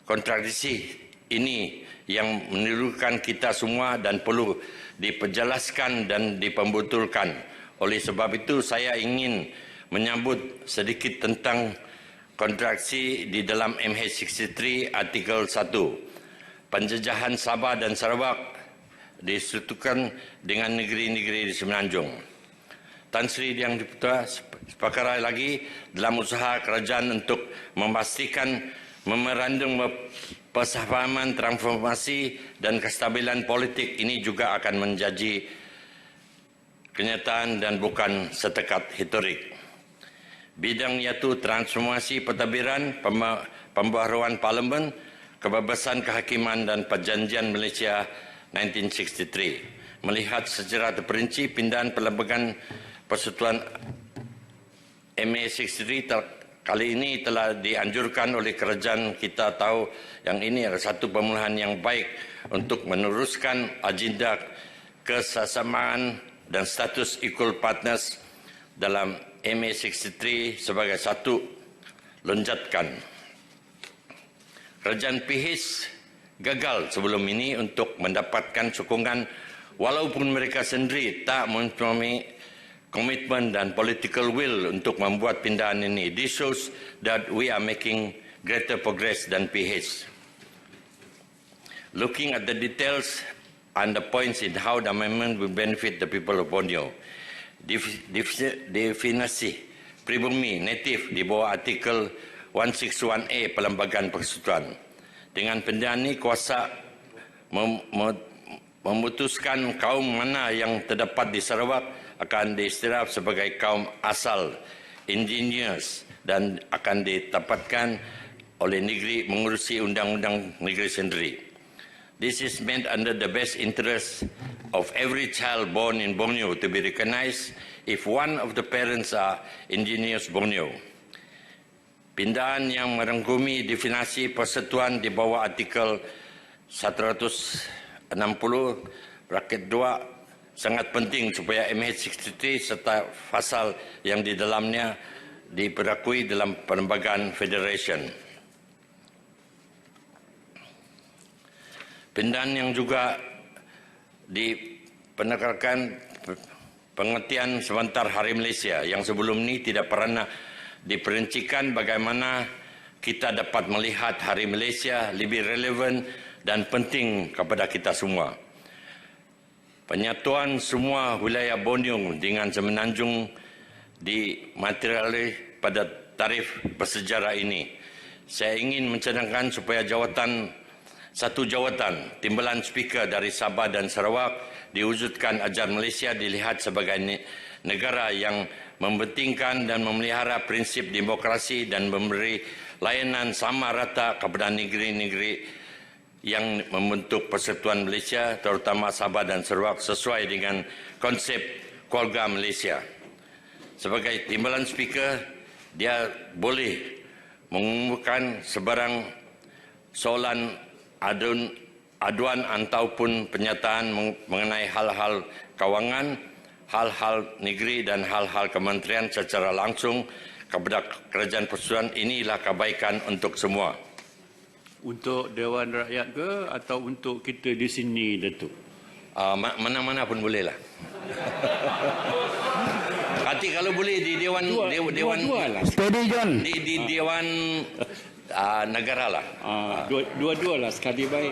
kontradiksi ini yang menirukan kita semua dan perlu diperjelaskan dan dipembetulkan. Oleh sebab itu saya ingin menyambut sedikit tentang kontraksi di dalam MH63 artikel 1. Penjajahan Sabah dan Sarawak disekutukan dengan negeri-negeri di Semenanjung. Tan Sri yang sepakati lagi dalam usaha kerajaan untuk memastikan memorandum persefahaman transformasi dan kestabilan politik ini juga akan menjadi kenyataan dan bukan setekat retorik. Bidang iaitu transformasi pentadbiran, pembaharuan parlimen, kebebasan kehakiman dan perjanjian Malaysia 1963. Melihat secara terperinci pindahan perlembagaan Persekutuan MA63 kali ini telah dianjurkan oleh kerajaan. Kita tahu yang ini adalah satu pemulihan yang baik untuk meneruskan agenda kesesamaan dan status equal partners dalam MA63 sebagai satu lonjakan. Kerajaan PIHIS gagal sebelum ini untuk mendapatkan sokongan walaupun mereka sendiri tak mempunyai komitmen dan political will untuk membuat pindahan ini. This shows that we are making greater progress than PIHIS. Looking at the details and the points in how the amendment will benefit the people of Borneo. Definisi pribumi native di bawah artikel 161A Perlembagaan Persekutuan. Dengan pindahan ini kuasa memutuskan kaum mana yang terdapat di Sarawak akan diistiraf sebagai kaum asal engineers dan akan ditempatkan oleh negeri mengurusi undang-undang negeri sendiri. This is meant under the best interest of every child born in Borneo to be recognized if one of the parents are engineers Borneo. Pindahan yang merangkumi definisi persatuan di bawah artikel 160 braket 2 sangat penting supaya MH63 serta fasal yang di dalamnya diperakui dalam perlembagaan federation. Pindahan yang juga dipenekankan pengertian sebentar Hari Malaysia yang sebelum ini tidak pernah diperincikan bagaimana kita dapat melihat Hari Malaysia lebih relevan dan penting kepada kita semua. Penyatuan semua wilayah Borneo dengan Semenanjung dimaterialisasi pada tarikh bersejarah ini. Saya ingin mencadangkan supaya satu jawatan timbalan speaker dari Sabah dan Sarawak diwujudkan agar Malaysia dilihat sebagai negara yang mempentingkan dan memelihara prinsip demokrasi dan memberi layanan sama rata kepada negeri-negeri yang membentuk Persekutuan Malaysia, terutama Sabah dan Sarawak sesuai dengan konsep keluarga Malaysia. Sebagai timbalan speaker, dia boleh mengumumkan sebarang soalan aduan ataupun pernyataan mengenai hal-hal kawangan, hal-hal negeri dan hal-hal kementerian secara langsung kepada kerajaan persekutuan. Inilah kebaikan untuk semua. Untuk Dewan Rakyat ke atau untuk kita di sini, Datuk? Mana-mana pun boleh lah. Hati kalau boleh di Dewan di Dewan negara lah. Dua-dua lah sekali baik.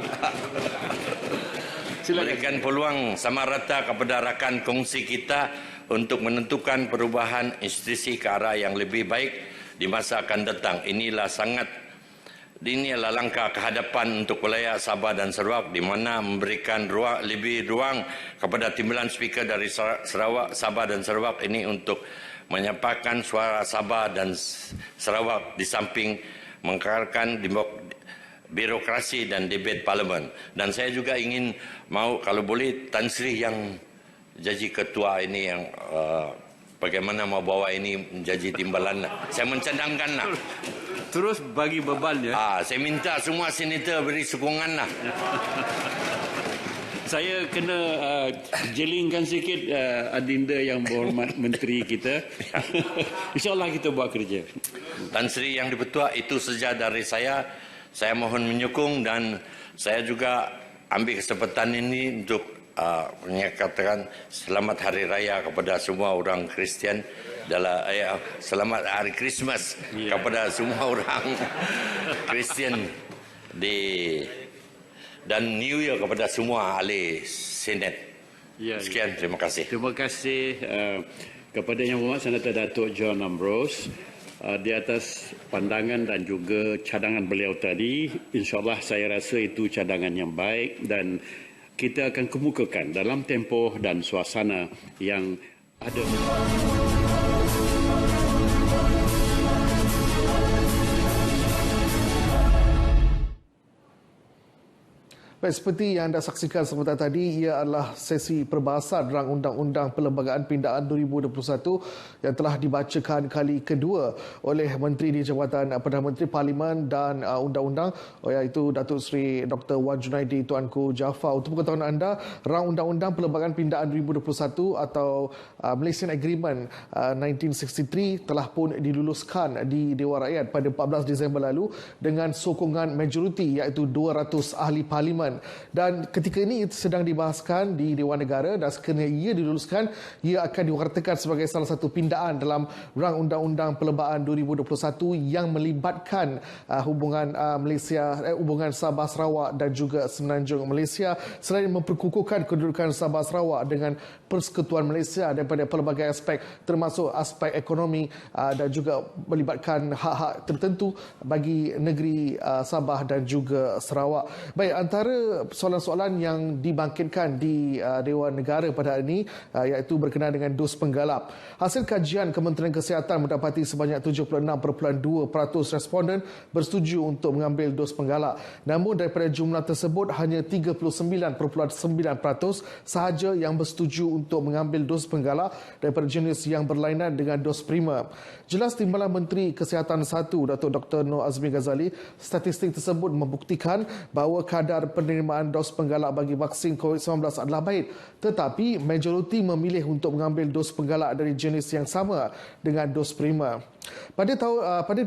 Berikan peluang sama rata kepada rakan kongsi kita untuk menentukan perubahan institusi ke arah yang lebih baik di masa akan datang. Inilah sangat ini adalah langkah ke hadapan untuk wilayah Sabah dan Sarawak di mana memberikan lebih ruang kepada timbalan speaker dari Sarawak, Sabah dan Sarawak ini untuk menyampaikan suara Sabah dan Sarawak di samping mengekalkan birokrasi dan debat parlimen. Dan saya juga ingin kalau boleh Tan Sri yang jadi ketua ini yang bagaimana mau bawa ini menjadi timbalan. Saya mencadangkan lah. Terus bagi beban ya. Saya minta semua senator beri sokongan lah. Saya kena jelingkan sikit adinda yang berhormat menteri kita. InsyaAllah kita buat kerja. Tan Sri yang dipertua, itu saja dari saya. Saya mohon menyokong dan saya juga ambil kesempatan ini untuk menyatakan selamat Hari Raya kepada semua orang Kristian. Selamat Hari Christmas kepada semua orang Kristian dan New Year kepada semua ahli Senat. Sekian, terima kasih. Terima kasih kepada Yang Berhormat Senator Datuk John Ambrose di atas pandangan dan juga cadangan beliau tadi. InsyaAllah saya rasa itu cadangan yang baik dan kita akan kemukakan dalam tempoh dan suasana yang ada. Baik, seperti yang anda saksikan sebentar tadi, ia adalah sesi perbahasan rang Undang-Undang Perlembagaan Pindaan 2021 yang telah dibacakan kali kedua oleh Menteri di Jabatan Perdana Menteri Parlimen dan Undang-Undang, iaitu Datuk Seri Dr. Wan Junaidi Tuanku Jaafar. Untuk pengetahuan anda, rang Undang-Undang Perlembagaan Pindaan 2021 atau Malaysian Agreement 1963 telah pun diluluskan di Dewan Rakyat pada 14 Disember lalu dengan sokongan majoriti iaitu 200 ahli parlimen. Dan ketika ini sedang dibahaskan di Dewan Negara dan sekiranya ia diluluskan, ia akan diwartakan sebagai salah satu pindaan dalam rang Undang-Undang Perlembagaan 2021 yang melibatkan hubungan hubungan Sabah Sarawak dan juga Semenanjung Malaysia, selain memperkukuhkan kedudukan Sabah Sarawak dengan Persekutuan Malaysia daripada pelbagai aspek termasuk aspek ekonomi dan juga melibatkan hak-hak tertentu bagi negeri Sabah dan juga Sarawak. Baik, antara soalan-soalan yang dibangkitkan di Dewan Negara pada hari ini iaitu berkenaan dengan dos penggalap. Hasil kajian Kementerian Kesihatan mendapati sebanyak 76.2% responden bersetuju untuk mengambil dos penggalap. Namun daripada jumlah tersebut hanya 39.9% sahaja yang bersetuju untuk mengambil dos penggalap daripada jenis yang berlainan dengan dos prima. Jelas Timbalan Menteri Kesihatan 1 Datuk Dr. Noor Azmi Ghazali, statistik tersebut membuktikan bahawa kadar penerimaan dos penggalak bagi vaksin COVID-19 adalah baik, tetapi majoriti memilih untuk mengambil dos penggalak dari jenis yang sama dengan dos prima. Pada 21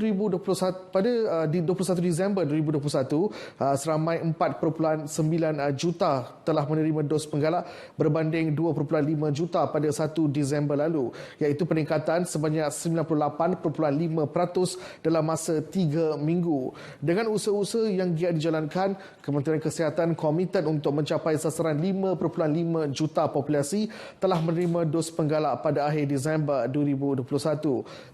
Disember 2021, seramai 4.9 juta telah menerima dos penggalak berbanding 2.5 juta pada 1 Disember lalu, iaitu peningkatan sebanyak 98.5% dalam masa 3 minggu. Dengan usaha-usaha yang giat dijalankan, Kementerian Kesihatan komited untuk mencapai sasaran 5.5 juta populasi telah menerima dos penggalak pada akhir Disember 2021.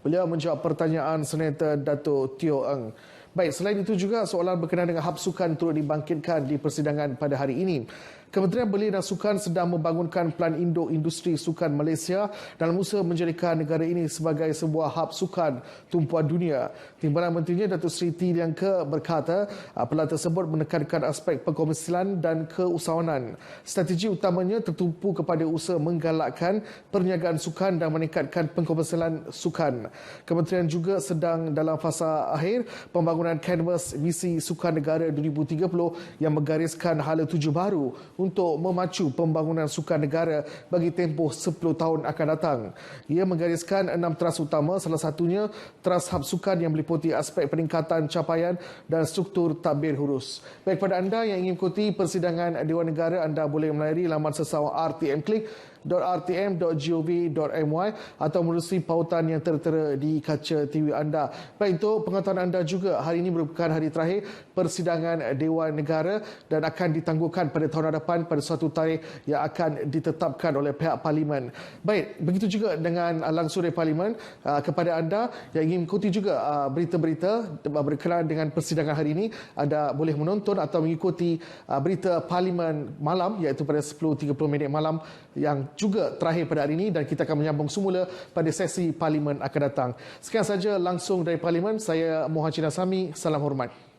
Beliau menjawab pertanyaan Senator Dato' Teo Eng. Baik, selain itu juga soalan berkenaan dengan hab sukan turut dibangkitkan di persidangan pada hari ini. Kementerian Belia dan Sukan sedang membangunkan Pelan Induk Industri Sukan Malaysia dalam usaha menjadikan negara ini sebagai sebuah hub sukan tumpuan dunia. Timbalan Menterinya Datuk Seri T. Liang Ke berkata, pelan tersebut menekankan aspek pengkomersialan dan keusahawanan. Strategi utamanya tertumpu kepada usaha menggalakkan perniagaan sukan dan meningkatkan pengkomersialan sukan. Kementerian juga sedang dalam fasa akhir pembangunan kanvas misi Sukan Negara 2030 yang menggariskan hala tuju baru untuk memacu pembangunan sukan negara bagi tempoh 10 tahun akan datang. Ia menggariskan 6 teras utama, salah satunya teras hab sukan yang meliputi aspek peningkatan capaian dan struktur tadbir hurus. Baik, pada anda yang ingin ikuti persidangan Dewan Negara, anda boleh melayari laman sesawang RTM Klik www.rtm.gov.my atau menerusi pautan yang tertera di kaca TV anda. Baik, untuk pengetahuan anda juga, hari ini merupakan hari terakhir persidangan Dewan Negara dan akan ditangguhkan pada tahun hadapan pada suatu tarikh yang akan ditetapkan oleh pihak Parlimen. Baik, begitu juga dengan langsung dari Parlimen. Kepada anda yang ingin mengikuti juga berita-berita berkenaan dengan persidangan hari ini, anda boleh menonton atau mengikuti berita Parlimen malam, iaitu pada 10.30 malam yang juga terakhir pada hari ini, dan kita akan menyambung semula pada sesi Parlimen akan datang. Sekian saja langsung dari Parlimen. Saya Mohan Cina Sami. Salam hormat.